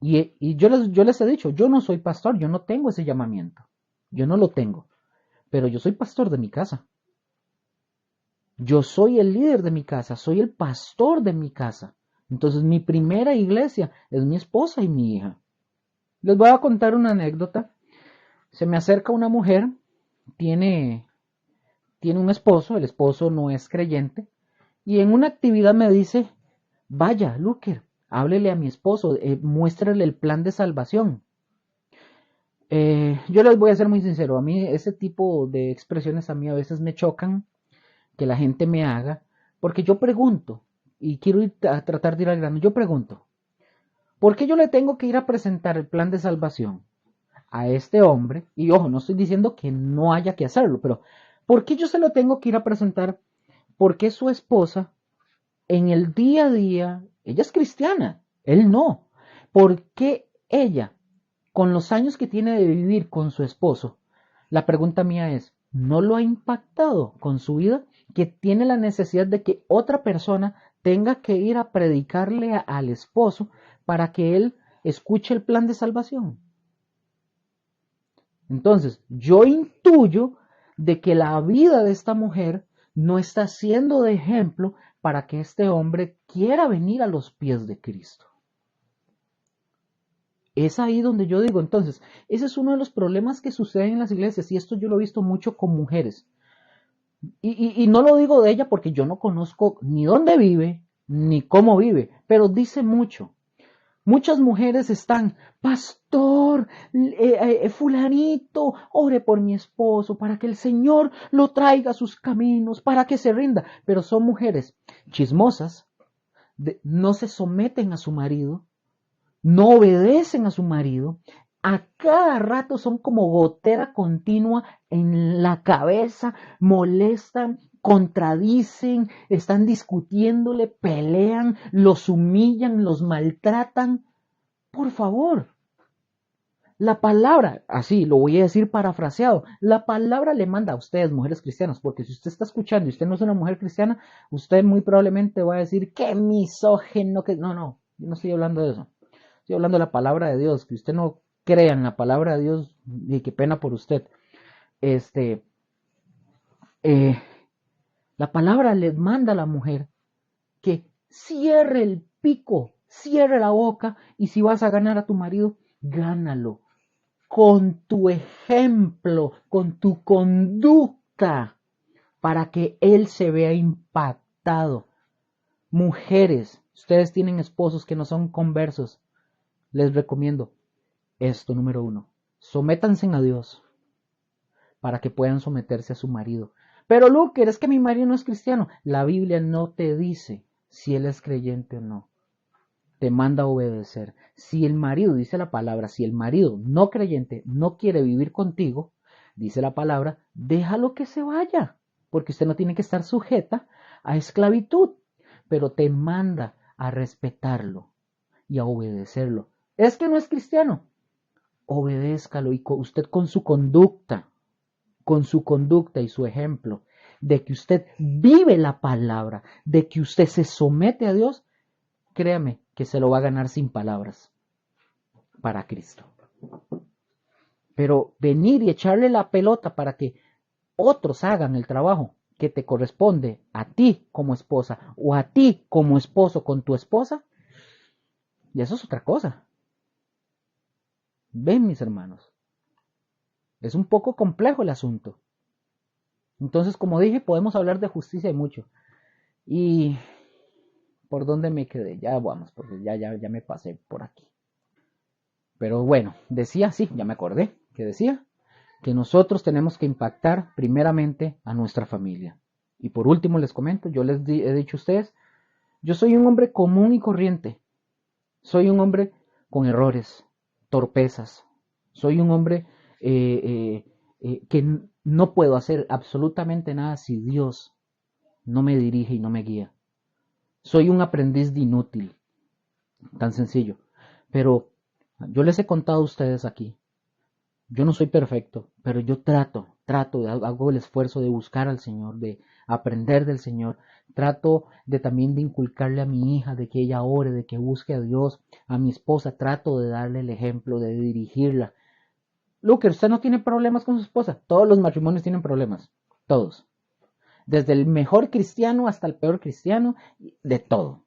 A: Y yo les he dicho, yo no soy pastor, yo no tengo ese llamamiento, yo no lo tengo, pero yo soy pastor de mi casa. Yo soy el líder de mi casa, soy el pastor de mi casa. Entonces mi primera iglesia es mi esposa y mi hija. Les voy a contar una anécdota. Se me acerca una mujer, tiene un esposo, el esposo no es creyente, y en una actividad me dice, vaya, Luker, háblele a mi esposo, muéstrele el plan de salvación. Yo les voy a ser muy sincero, a mí ese tipo de expresiones a mí a veces me chocan, que la gente me haga, porque yo pregunto, y quiero ir a tratar de ir al grano, yo pregunto, ¿por qué yo le tengo que ir a presentar el plan de salvación a este hombre? Y ojo, no estoy diciendo que no haya que hacerlo, pero ¿por qué yo se lo tengo que ir a presentar? Porque su esposa, en el día a día, ella es cristiana, él no. ¿Por qué ella, con los años que tiene de vivir con su esposo, la pregunta mía es, ¿no lo ha impactado con su vida? Que tiene la necesidad de que otra persona tenga que ir a predicarle al esposo para que él escuche el plan de salvación. Entonces, yo intuyo de que la vida de esta mujer no está siendo de ejemplo para que este hombre quiera venir a los pies de Cristo. Es ahí donde yo digo, entonces, ese es uno de los problemas que suceden en las iglesias, y esto yo lo he visto mucho con mujeres. Y no lo digo de ella porque yo no conozco ni dónde vive, ni cómo vive, pero dice mucho. Muchas mujeres están, pastor, fulanito, ore por mi esposo para que el Señor lo traiga a sus caminos, para que se rinda. Pero son mujeres chismosas, no se someten a su marido, no obedecen a su marido, a cada rato son como gotera continua en la cabeza, molestan, contradicen, están discutiéndole, pelean, los humillan, los maltratan. Por favor, la palabra, así lo voy a decir parafraseado, la palabra le manda a ustedes, mujeres cristianas, porque si usted está escuchando y usted no es una mujer cristiana, usted muy probablemente va a decir, qué misógino, que no, yo no estoy hablando de eso. Estoy hablando de la palabra de Dios, que usted no crea en la palabra de Dios, y qué pena por usted. La palabra le manda a la mujer que cierre el pico, cierre la boca, y si vas a ganar a tu marido, gánalo con tu ejemplo, con tu conducta, para que él se vea impactado. Mujeres, ustedes tienen esposos que no son conversos, les recomiendo esto, número 1, sométanse a Dios para que puedan someterse a su marido. Pero Luke, es que mi marido no es cristiano. La Biblia no te dice si él es creyente o no. Te manda a obedecer. Si el marido, dice la palabra, si el marido no creyente no quiere vivir contigo, dice la palabra, déjalo que se vaya, porque usted no tiene que estar sujeta a esclavitud, pero te manda a respetarlo y a obedecerlo. Es que no es cristiano, obedézcalo, y usted con su conducta y su ejemplo, de que usted vive la palabra, de que usted se somete a Dios, créame que se lo va a ganar sin palabras para Cristo. Pero venir y echarle la pelota para que otros hagan el trabajo que te corresponde a ti como esposa o a ti como esposo con tu esposa, y eso es otra cosa. Ven, mis hermanos, es un poco complejo el asunto. Entonces, como dije, podemos hablar de justicia y mucho. Y ¿por dónde me quedé? Ya vamos, porque ya me pasé por aquí. Pero bueno, decía, sí, ya me acordé, que decía que nosotros tenemos que impactar primeramente a nuestra familia. Y por último les comento, yo les he dicho a ustedes, yo soy un hombre común y corriente. Soy un hombre con errores, torpezas. Soy un hombre que no puedo hacer absolutamente nada si Dios no me dirige y no me guía. Soy un aprendiz de inútil, tan sencillo. Pero yo les he contado a ustedes aquí, yo no soy perfecto, pero yo hago el esfuerzo de buscar al Señor, de aprender del Señor. Trato de también de inculcarle a mi hija, de que ella ore, de que busque a Dios. A mi esposa trato de darle el ejemplo, de dirigirla. Luker, usted no tiene problemas con su esposa. Todos los matrimonios tienen problemas, todos. Desde el mejor cristiano hasta el peor cristiano, de todo.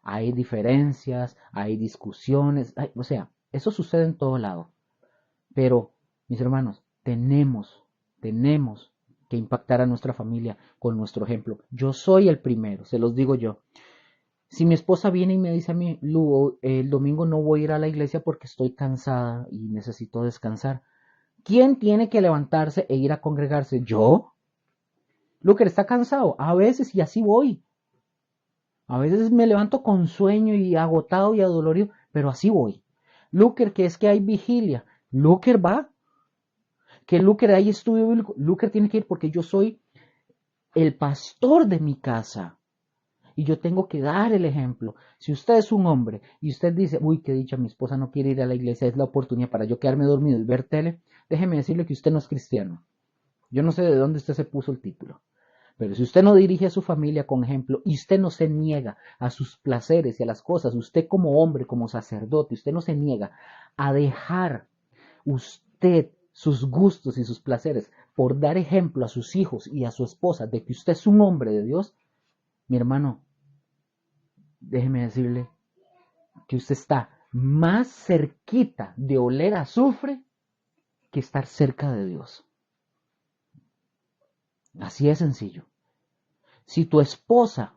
A: Hay diferencias, hay discusiones, o sea, eso sucede en todo lado. Pero, mis hermanos, tenemos que impactar a nuestra familia con nuestro ejemplo. Yo soy el primero, se los digo yo. Si mi esposa viene y me dice a mí, Lu, el domingo no voy a ir a la iglesia porque estoy cansada y necesito descansar, ¿quién tiene que levantarse e ir a congregarse? ¿Yo? Luker, ¿está cansado? A veces, y así voy. A veces me levanto con sueño y agotado y adolorido, pero así voy. Luker, que es que hay vigilia. Luker va. Que Luker hay estudio bíblico. Luker tiene que ir porque yo soy el pastor de mi casa. Y yo tengo que dar el ejemplo. Si usted es un hombre y usted dice, uy, qué dicha, mi esposa no quiere ir a la iglesia, es la oportunidad para yo quedarme dormido y ver tele, déjeme decirle que usted no es cristiano. Yo no sé de dónde usted se puso el título. Pero si usted no dirige a su familia con ejemplo y usted no se niega a sus placeres y a las cosas, usted como hombre, como sacerdote, usted no se niega a dejar usted sus gustos y sus placeres por dar ejemplo a sus hijos y a su esposa de que usted es un hombre de Dios, mi hermano, déjeme decirle que usted está más cerquita de oler a azufre que estar cerca de Dios. Así es sencillo. Si tu esposa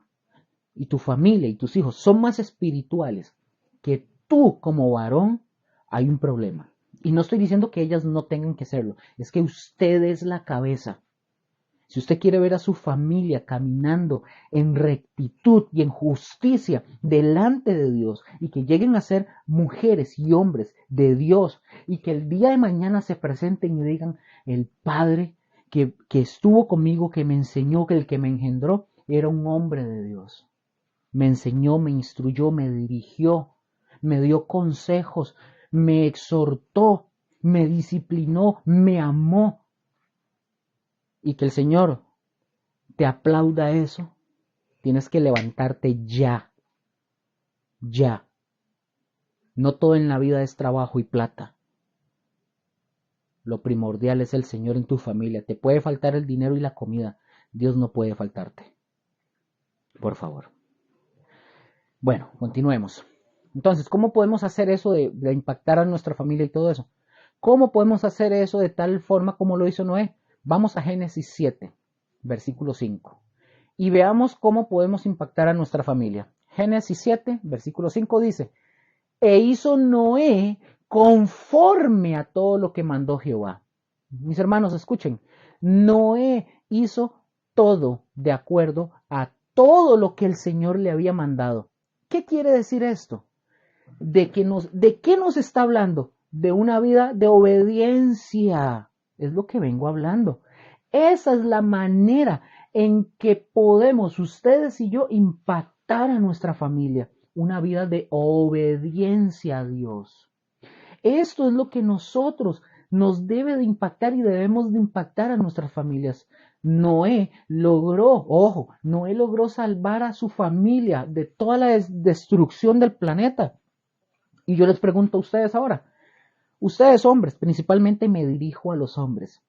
A: y tu familia y tus hijos son más espirituales que tú como varón, hay un problema. Y no estoy diciendo que ellas no tengan que serlo, es que usted es la cabeza. Si usted quiere ver a su familia caminando en rectitud y en justicia delante de Dios y que lleguen a ser mujeres y hombres de Dios y que el día de mañana se presenten y digan, el Padre que estuvo conmigo, que me enseñó, que el que me engendró, era un hombre de Dios. Me enseñó, me instruyó, me dirigió, me dio consejos, me exhortó, me disciplinó, me amó. Y que el Señor te aplauda eso, tienes que levantarte ya, ya. No todo en la vida es trabajo y plata. Lo primordial es el Señor en tu familia. Te puede faltar el dinero y la comida. Dios no puede faltarte. Por favor. Bueno, continuemos. Entonces, ¿cómo podemos hacer eso de impactar a nuestra familia y todo eso? ¿Cómo podemos hacer eso de tal forma como lo hizo Noé? Vamos a Génesis 7, versículo 5. Y veamos cómo podemos impactar a nuestra familia. Génesis 7, versículo 5 dice, e hizo Noé conforme a todo lo que mandó Jehová. Mis hermanos, escuchen, Noé hizo todo de acuerdo a todo lo que el Señor le había mandado. ¿Qué quiere decir esto? ¿De qué nos está hablando? De una vida de obediencia. Es lo que vengo hablando. Esa es la manera en que podemos, ustedes y yo, impactar a nuestra familia. Una vida de obediencia a Dios. Esto es lo que nosotros nos debe de impactar y debemos de impactar a nuestras familias. Noé logró salvar a su familia de toda la destrucción del planeta. Y yo les pregunto a ustedes ahora, Ustedes hombres, principalmente me dirijo a los hombres.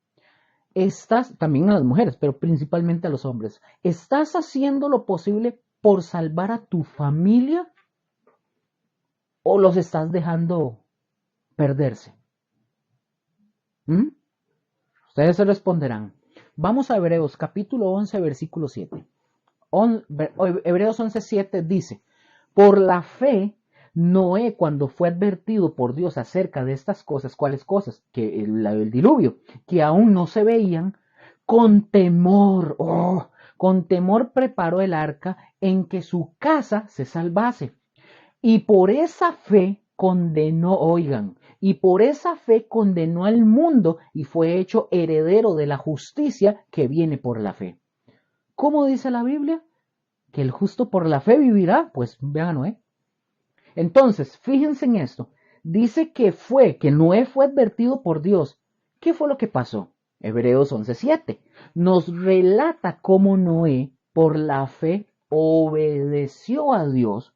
A: Estás, también a las mujeres, pero principalmente a los hombres. ¿Estás haciendo lo posible por salvar a tu familia o los estás dejando perderse? ¿Mm? Ustedes se responderán. Vamos a Hebreos capítulo 11, versículo 7. Hebreos 11:7 dice, por la fe, Noé cuando fue advertido por Dios acerca de estas cosas, ¿cuáles cosas? Que el diluvio, que aún no se veían, con temor preparó el arca en que su casa se salvase. Y por esa fe condenó, oigan, y por esa fe condenó al mundo y fue hecho heredero de la justicia que viene por la fe. ¿Cómo dice la Biblia? Que el justo por la fe vivirá. Pues vean a Noé. Entonces, fíjense en esto. Dice que Noé fue advertido por Dios. ¿Qué fue lo que pasó? Hebreos 11:7 nos relata cómo Noé, por la fe, obedeció a Dios,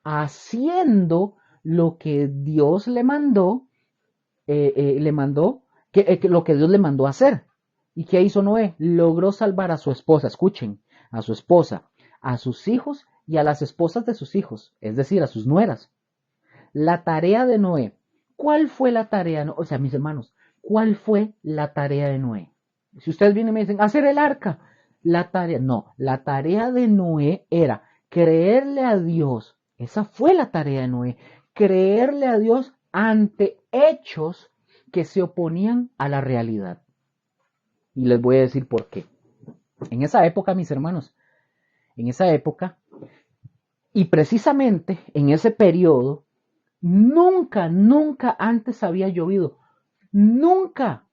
A: haciendo lo que Dios le mandó, lo que Dios le mandó a hacer. ¿Y qué hizo Noé? Logró salvar a su esposa, escuchen, a su esposa, a sus hijos y a las esposas de sus hijos, es decir, a sus nueras. La tarea de Noé. ¿Cuál fue la tarea? O sea, mis hermanos, ¿cuál fue la tarea de Noé? Si ustedes vienen y me dicen, hacer el arca, la tarea de Noé era creerle a Dios. Esa fue la tarea de Noé, creerle a Dios ante hechos que se oponían a la realidad. Y les voy a decir por qué. En esa época, mis hermanos, en esa época, y precisamente en ese periodo, nunca antes había llovido. Nunca.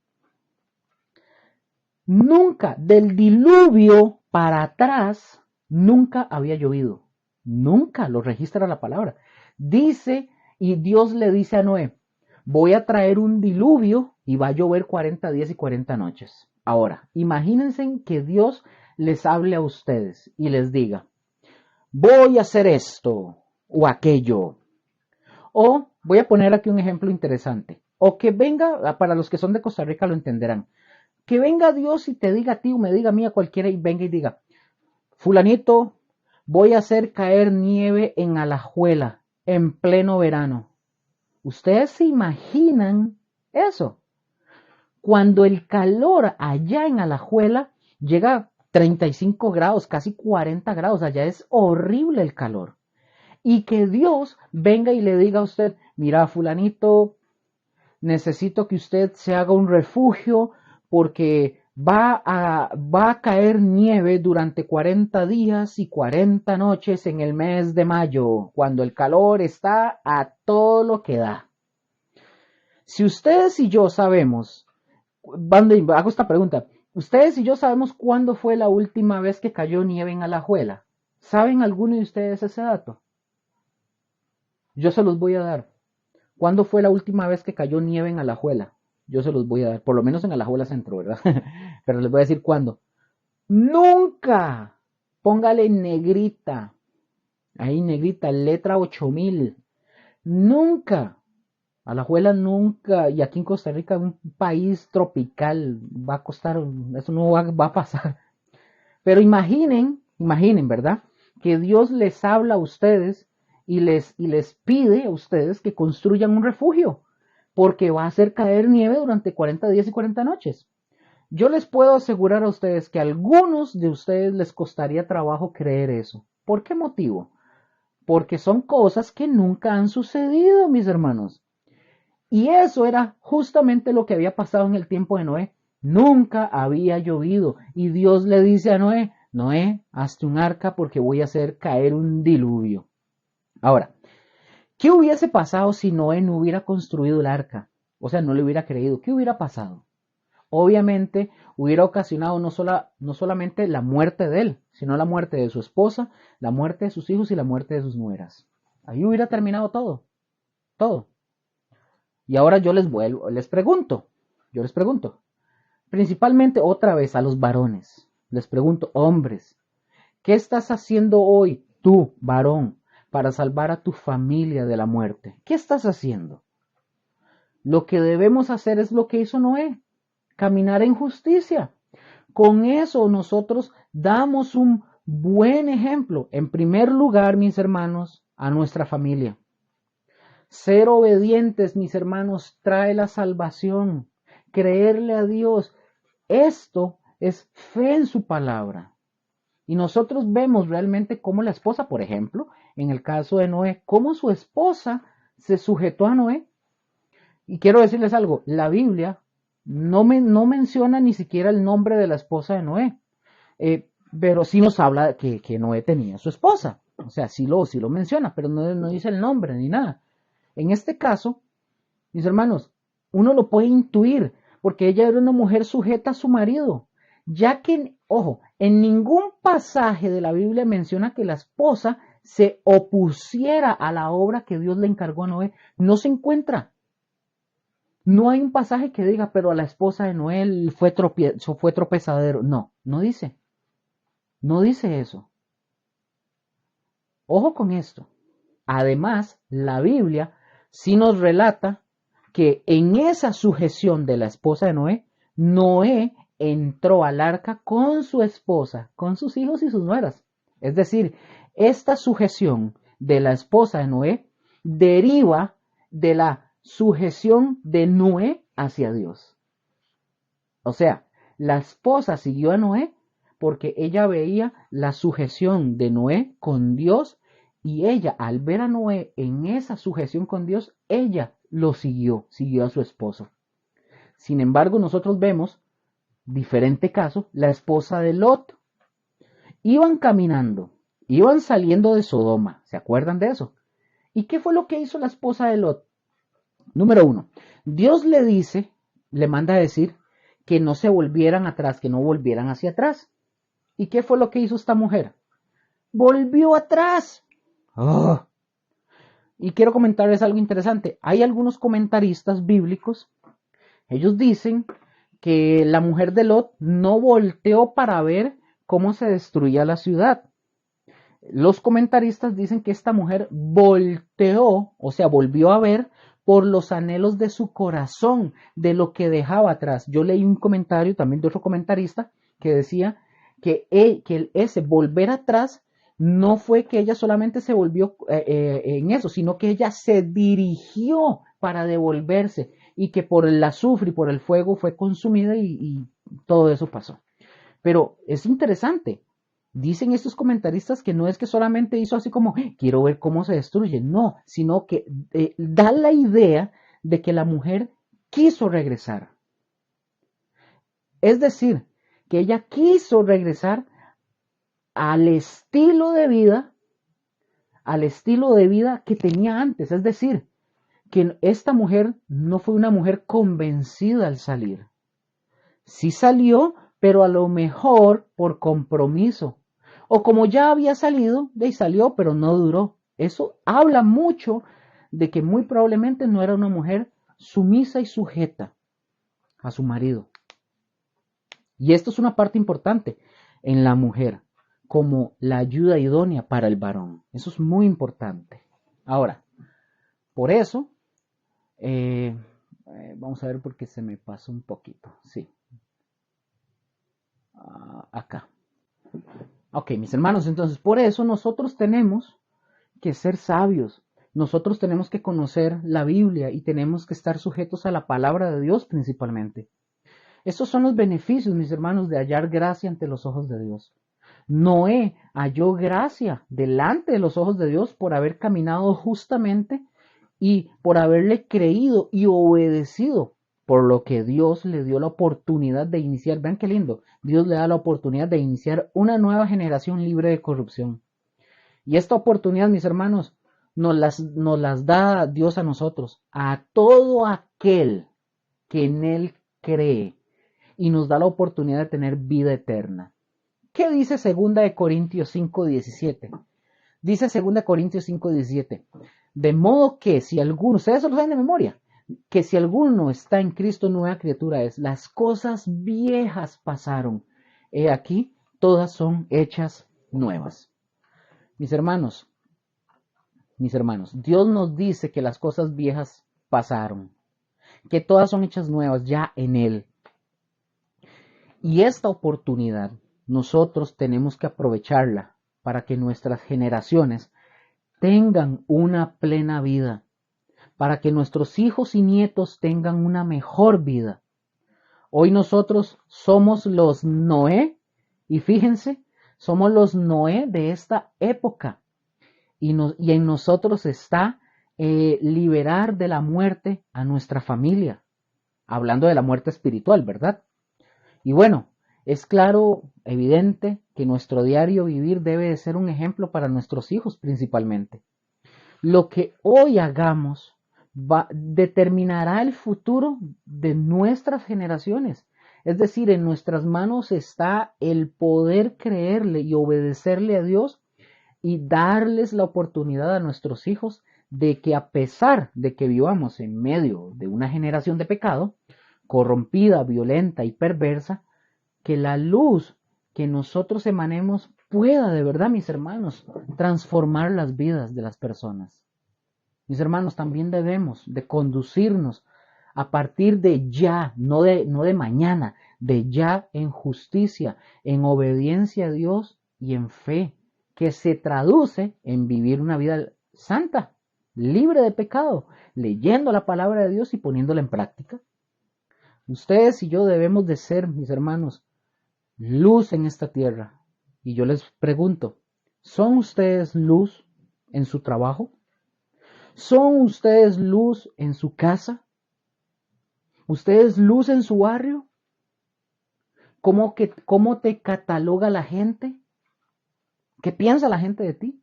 A: Del diluvio para atrás, nunca había llovido. Nunca, lo registra la palabra. Dice, y Dios le dice a Noé, voy a traer un diluvio y va a llover 40 días y 40 noches. Ahora, imagínense que Dios les hable a ustedes y les diga, voy a hacer esto o aquello. O voy a poner aquí un ejemplo interesante. O que venga, para los que son de Costa Rica lo entenderán, que venga Dios y te diga a ti o me diga a mí a cualquiera y venga y diga, fulanito, voy a hacer caer nieve en Alajuela en pleno verano. ¿Ustedes se imaginan eso? Cuando el calor allá en Alajuela llega a 35 grados, casi 40 grados, allá es horrible el calor. Y que Dios venga y le diga a usted, mira, fulanito, necesito que usted se haga un refugio porque va a caer nieve durante 40 días y 40 noches en el mes de mayo, cuando el calor está a todo lo que da. Si ustedes y yo sabemos, hago esta pregunta, ustedes y yo sabemos cuándo fue la última vez que cayó nieve en Alajuela. ¿Saben alguno de ustedes ese dato? Yo se los voy a dar. ¿Cuándo fue la última vez que cayó nieve en Alajuela? Yo se los voy a dar, por lo menos en Alajuela Centro, ¿verdad? Pero les voy a decir cuándo. ¡Nunca! Póngale en negrita. Ahí negrita, letra 8000. Nunca. Alajuela nunca. Y aquí en Costa Rica, un país tropical, va a costar, eso no va a pasar. Pero imaginen, ¿verdad? Que Dios les habla a ustedes y les pide a ustedes que construyan un refugio, porque va a hacer caer nieve durante 40 días y 40 noches. Yo les puedo asegurar a ustedes que a algunos de ustedes les costaría trabajo creer eso. ¿Por qué motivo? Porque son cosas que nunca han sucedido, mis hermanos. Y eso era justamente lo que había pasado en el tiempo de Noé. Nunca había llovido. Y Dios le dice a Noé, Noé, hazte un arca porque voy a hacer caer un diluvio. Ahora, ¿qué hubiese pasado si Noé no hubiera construido el arca? O sea, no le hubiera creído. ¿Qué hubiera pasado? Obviamente hubiera ocasionado no solamente la muerte de él, sino la muerte de su esposa, la muerte de sus hijos y la muerte de sus nueras. Ahí hubiera terminado todo. Todo. Y ahora les pregunto, principalmente otra vez a los varones, les pregunto, hombres, ¿qué estás haciendo hoy tú, varón, para salvar a tu familia de la muerte? ¿Qué estás haciendo? Lo que debemos hacer es lo que hizo Noé, caminar en justicia. Con eso nosotros damos un buen ejemplo, en primer lugar, mis hermanos, a nuestra familia. Ser obedientes, mis hermanos, trae la salvación. Creerle a Dios, esto es fe en su palabra. Y nosotros vemos realmente cómo la esposa, por ejemplo, en el caso de Noé, cómo su esposa se sujetó a Noé. Y quiero decirles algo, la Biblia no menciona ni siquiera el nombre de la esposa de Noé, pero sí nos habla que Noé tenía su esposa. O sea, sí lo menciona, pero no dice el nombre ni nada. En este caso, mis hermanos, uno lo puede intuir, porque ella era una mujer sujeta a su marido, ya que, ojo, en ningún pasaje de la Biblia menciona que la esposa se opusiera a la obra que Dios le encargó a Noé. No se encuentra. No hay un pasaje que diga, pero a la esposa de Noé fue tropezadero. No, no dice. No dice eso. Ojo con esto. Además, la Biblia sí nos relata que en esa sujeción de la esposa de Noé, Noé entró al arca con su esposa, con sus hijos y sus nueras. Es decir, esta sujeción de la esposa de Noé deriva de la sujeción de Noé hacia Dios. O sea, la esposa siguió a Noé porque ella veía la sujeción de Noé con Dios y ella, al ver a Noé en esa sujeción con Dios, ella lo siguió a su esposo. Sin embargo, nosotros vemos, diferente caso, la esposa de Lot. Iban caminando, iban saliendo de Sodoma, ¿se acuerdan de eso? ¿Y qué fue lo que hizo la esposa de Lot? Número 1, Dios le manda a decir que no se volvieran atrás, que no volvieran hacia atrás. ¿Y qué fue lo que hizo esta mujer? Volvió atrás. Oh. Y quiero comentarles algo interesante. Hay algunos comentaristas bíblicos, ellos dicen que la mujer de Lot no volteó para ver cómo se destruía la ciudad. Los comentaristas dicen que esta mujer volteó, o sea, volvió a ver por los anhelos de su corazón, de lo que dejaba atrás. Yo leí un comentario también de otro comentarista que decía que ese volver atrás no fue que ella solamente se volvió en eso, sino que ella se dirigió para devolverse y que por el azufre y por el fuego fue consumida y todo eso pasó. Pero es interesante. Dicen estos comentaristas que no es que solamente hizo así como, quiero ver cómo se destruye, no, sino que da la idea de que la mujer quiso regresar. Es decir, que ella quiso regresar al estilo de vida que tenía antes. Es decir, que esta mujer no fue una mujer convencida al salir. Sí salió, pero a lo mejor por compromiso. O como ya había salido, de ahí salió, pero no duró. Eso habla mucho de que muy probablemente no era una mujer sumisa y sujeta a su marido. Y esto es una parte importante en la mujer, como la ayuda idónea para el varón. Eso es muy importante. Ahora, por eso, vamos a ver porque se me pasó un poquito. Sí. Acá. Ok, mis hermanos, entonces por eso nosotros tenemos que ser sabios. Nosotros tenemos que conocer la Biblia y tenemos que estar sujetos a la palabra de Dios principalmente. Estos son los beneficios, mis hermanos, de hallar gracia ante los ojos de Dios. Noé halló gracia delante de los ojos de Dios por haber caminado justamente y por haberle creído y obedecido, por lo que Dios le dio la oportunidad de iniciar, vean qué lindo, Dios le da la oportunidad de iniciar una nueva generación libre de corrupción. Y esta oportunidad, mis hermanos, nos las da Dios a nosotros, a todo aquel que en Él cree, y nos da la oportunidad de tener vida eterna. ¿Qué dice 2 Corintios 5:17? Dice 2 Corintios 5:17. De modo que si alguno, ustedes se lo saben de memoria, que si alguno está en Cristo, nueva criatura es. Las cosas viejas pasaron. He aquí, todas son hechas nuevas. Mis hermanos, Dios nos dice que las cosas viejas pasaron, que todas son hechas nuevas ya en Él. Y esta oportunidad nosotros tenemos que aprovecharla para que nuestras generaciones tengan una plena vida, para que nuestros hijos y nietos tengan una mejor vida. Hoy nosotros somos los Noé, y fíjense, somos los Noé de esta época. Y en nosotros está liberar de la muerte a nuestra familia, hablando de la muerte espiritual, ¿verdad? Y bueno, es claro, evidente, que nuestro diario vivir debe de ser un ejemplo para nuestros hijos principalmente. Lo que hoy hagamos determinará el futuro de nuestras generaciones. Es decir, en nuestras manos está el poder creerle y obedecerle a Dios y darles la oportunidad a nuestros hijos de que, a pesar de que vivamos en medio de una generación de pecado, corrompida, violenta y perversa, que la luz que nosotros emanemos pueda de verdad, mis hermanos, transformar las vidas de las personas. Mis hermanos, también debemos de conducirnos a partir de ya, no de mañana, de ya, en justicia, en obediencia a Dios y en fe, que se traduce en vivir una vida santa, libre de pecado, leyendo la palabra de Dios y poniéndola en práctica. Ustedes y yo debemos de ser, mis hermanos, luz en esta tierra. Y yo les pregunto, ¿son ustedes luz en su trabajo? ¿Son ustedes luz en su casa? ¿Ustedes luz en su barrio? ¿Cómo te cataloga la gente? ¿Qué piensa la gente de ti?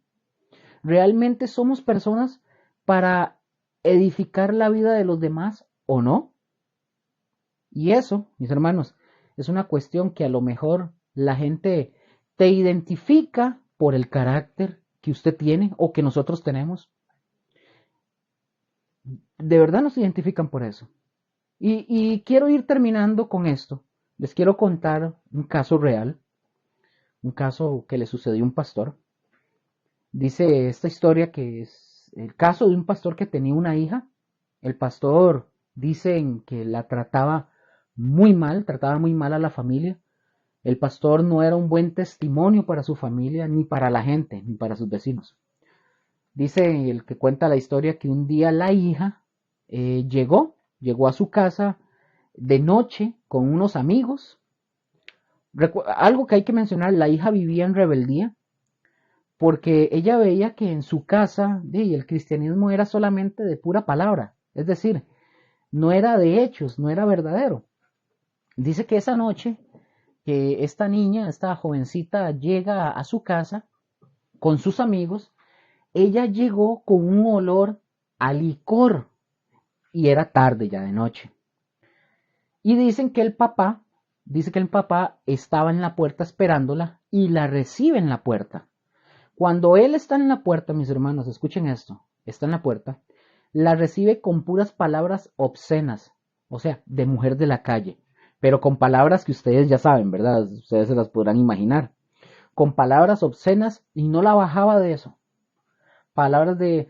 A: ¿Realmente somos personas para edificar la vida de los demás o no? Y eso, mis hermanos, es una cuestión que a lo mejor la gente te identifica por el carácter que usted tiene o que nosotros tenemos. De verdad nos identifican por eso. Y quiero ir terminando con esto. Les quiero contar un caso real, un caso que le sucedió a un pastor. Dice esta historia que es el caso de un pastor que tenía una hija. El pastor dicen que la trataba muy mal a la familia. El pastor no era un buen testimonio para su familia, ni para la gente, ni para sus vecinos. Dice el que cuenta la historia que un día la hija llegó a su casa de noche con unos amigos. Algo que hay que mencionar, la hija vivía en rebeldía porque ella veía que en su casa el cristianismo era solamente de pura palabra, es decir, no era de hechos, no era verdadero. Dice que esa noche que esta niña, esta jovencita llega a su casa con sus amigos, ella llegó con un olor a licor y era tarde ya de noche. Y dice que el papá estaba en la puerta esperándola y la recibe en la puerta. Cuando él está en la puerta, mis hermanos, escuchen esto, está en la puerta, la recibe con puras palabras obscenas, o sea, de mujer de la calle, pero con palabras que ustedes ya saben, ¿verdad? Ustedes se las podrán imaginar. Con palabras obscenas y no la bajaba de eso. Palabras de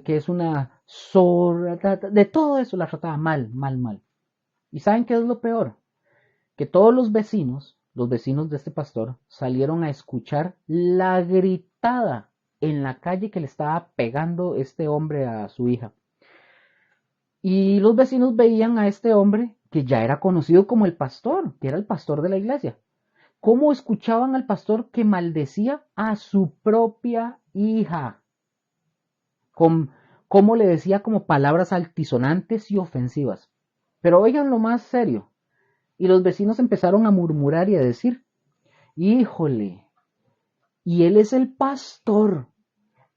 A: que es una zorra, de todo eso la trataba mal, mal, mal. ¿Y saben qué es lo peor? Que todos los vecinos de este pastor, salieron a escuchar la gritada en la calle que le estaba pegando este hombre a su hija. Y los vecinos veían a este hombre que ya era conocido como el pastor, que era el pastor de la iglesia. ¿Cómo escuchaban al pastor que maldecía a su propia hija? Cómo le decía como palabras altisonantes y ofensivas. Pero oigan lo más serio. Y los vecinos empezaron a murmurar y a decir, híjole, y él es el pastor.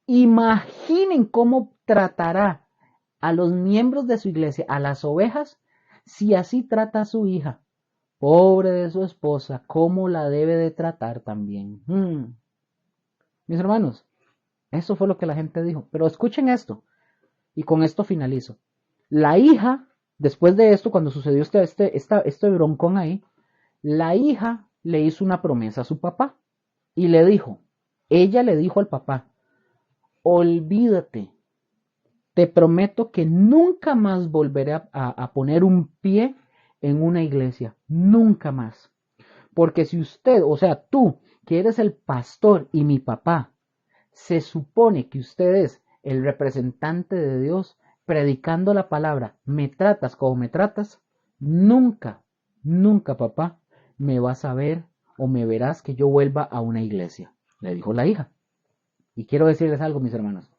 A: Imaginen cómo tratará a los miembros de su iglesia, a las ovejas, si así trata a su hija. Pobre de su esposa, cómo la debe de tratar también. Mis hermanos, eso fue lo que la gente dijo. Pero escuchen esto, y con esto finalizo. La hija, después de esto, cuando sucedió este broncón ahí, la hija le hizo una promesa a su papá y ella le dijo al papá, olvídate te prometo que nunca más volveré a poner un pie en una iglesia, nunca más. Porque si usted, o sea, tú, que eres el pastor y mi papá, se supone que usted es el representante de Dios predicando la palabra, me tratas como me tratas, nunca, nunca, papá, me vas a ver o me verás que yo vuelva a una iglesia, le dijo la hija. Y quiero decirles algo, mis hermanos,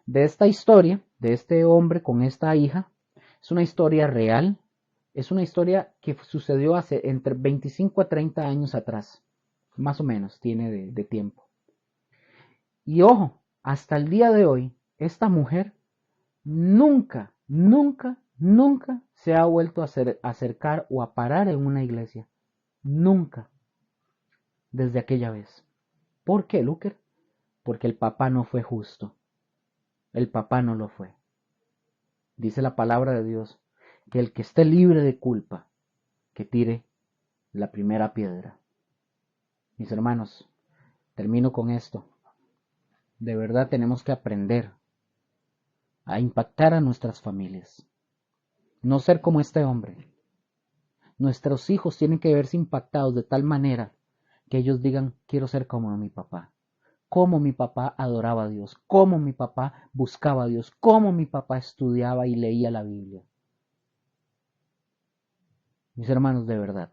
A: de esta historia, de este hombre con esta hija, es una historia real, es una historia que sucedió hace entre 25 a 30 años atrás, más o menos tiene de tiempo. Y ojo, hasta el día de hoy, esta mujer nunca, nunca, nunca se ha vuelto a acercar o a parar en una iglesia. Nunca. Desde aquella vez. ¿Por qué, Luker? Porque el papá no fue justo. El papá no lo fue. Dice la palabra de Dios que el que esté libre de culpa, que tire la primera piedra. Mis hermanos, termino con esto. De verdad tenemos que aprender a impactar a nuestras familias. No ser como este hombre. Nuestros hijos tienen que verse impactados de tal manera que ellos digan, quiero ser como mi papá. Cómo mi papá adoraba a Dios, cómo mi papá buscaba a Dios, cómo mi papá estudiaba y leía la Biblia. Mis hermanos, de verdad,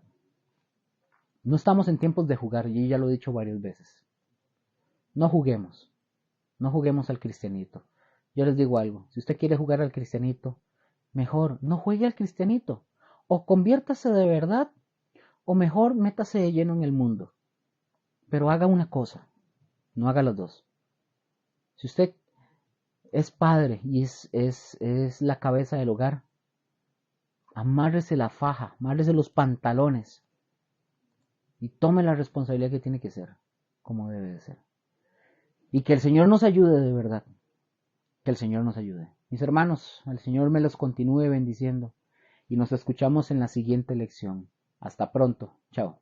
A: no estamos en tiempos de jugar, y ya lo he dicho varias veces. No juguemos, no juguemos al cristianito. Yo les digo algo, si usted quiere jugar al cristianito, mejor no juegue al cristianito. O conviértase de verdad, o mejor métase de lleno en el mundo. Pero haga una cosa, no haga los dos. Si usted es padre y es la cabeza del hogar, amárrese la faja, amárrese los pantalones y tome la responsabilidad que tiene que ser, como debe de ser. Y que el Señor nos ayude de verdad, que el Señor nos ayude. Mis hermanos, el Señor me los continúe bendiciendo y nos escuchamos en la siguiente lección. Hasta pronto, chao.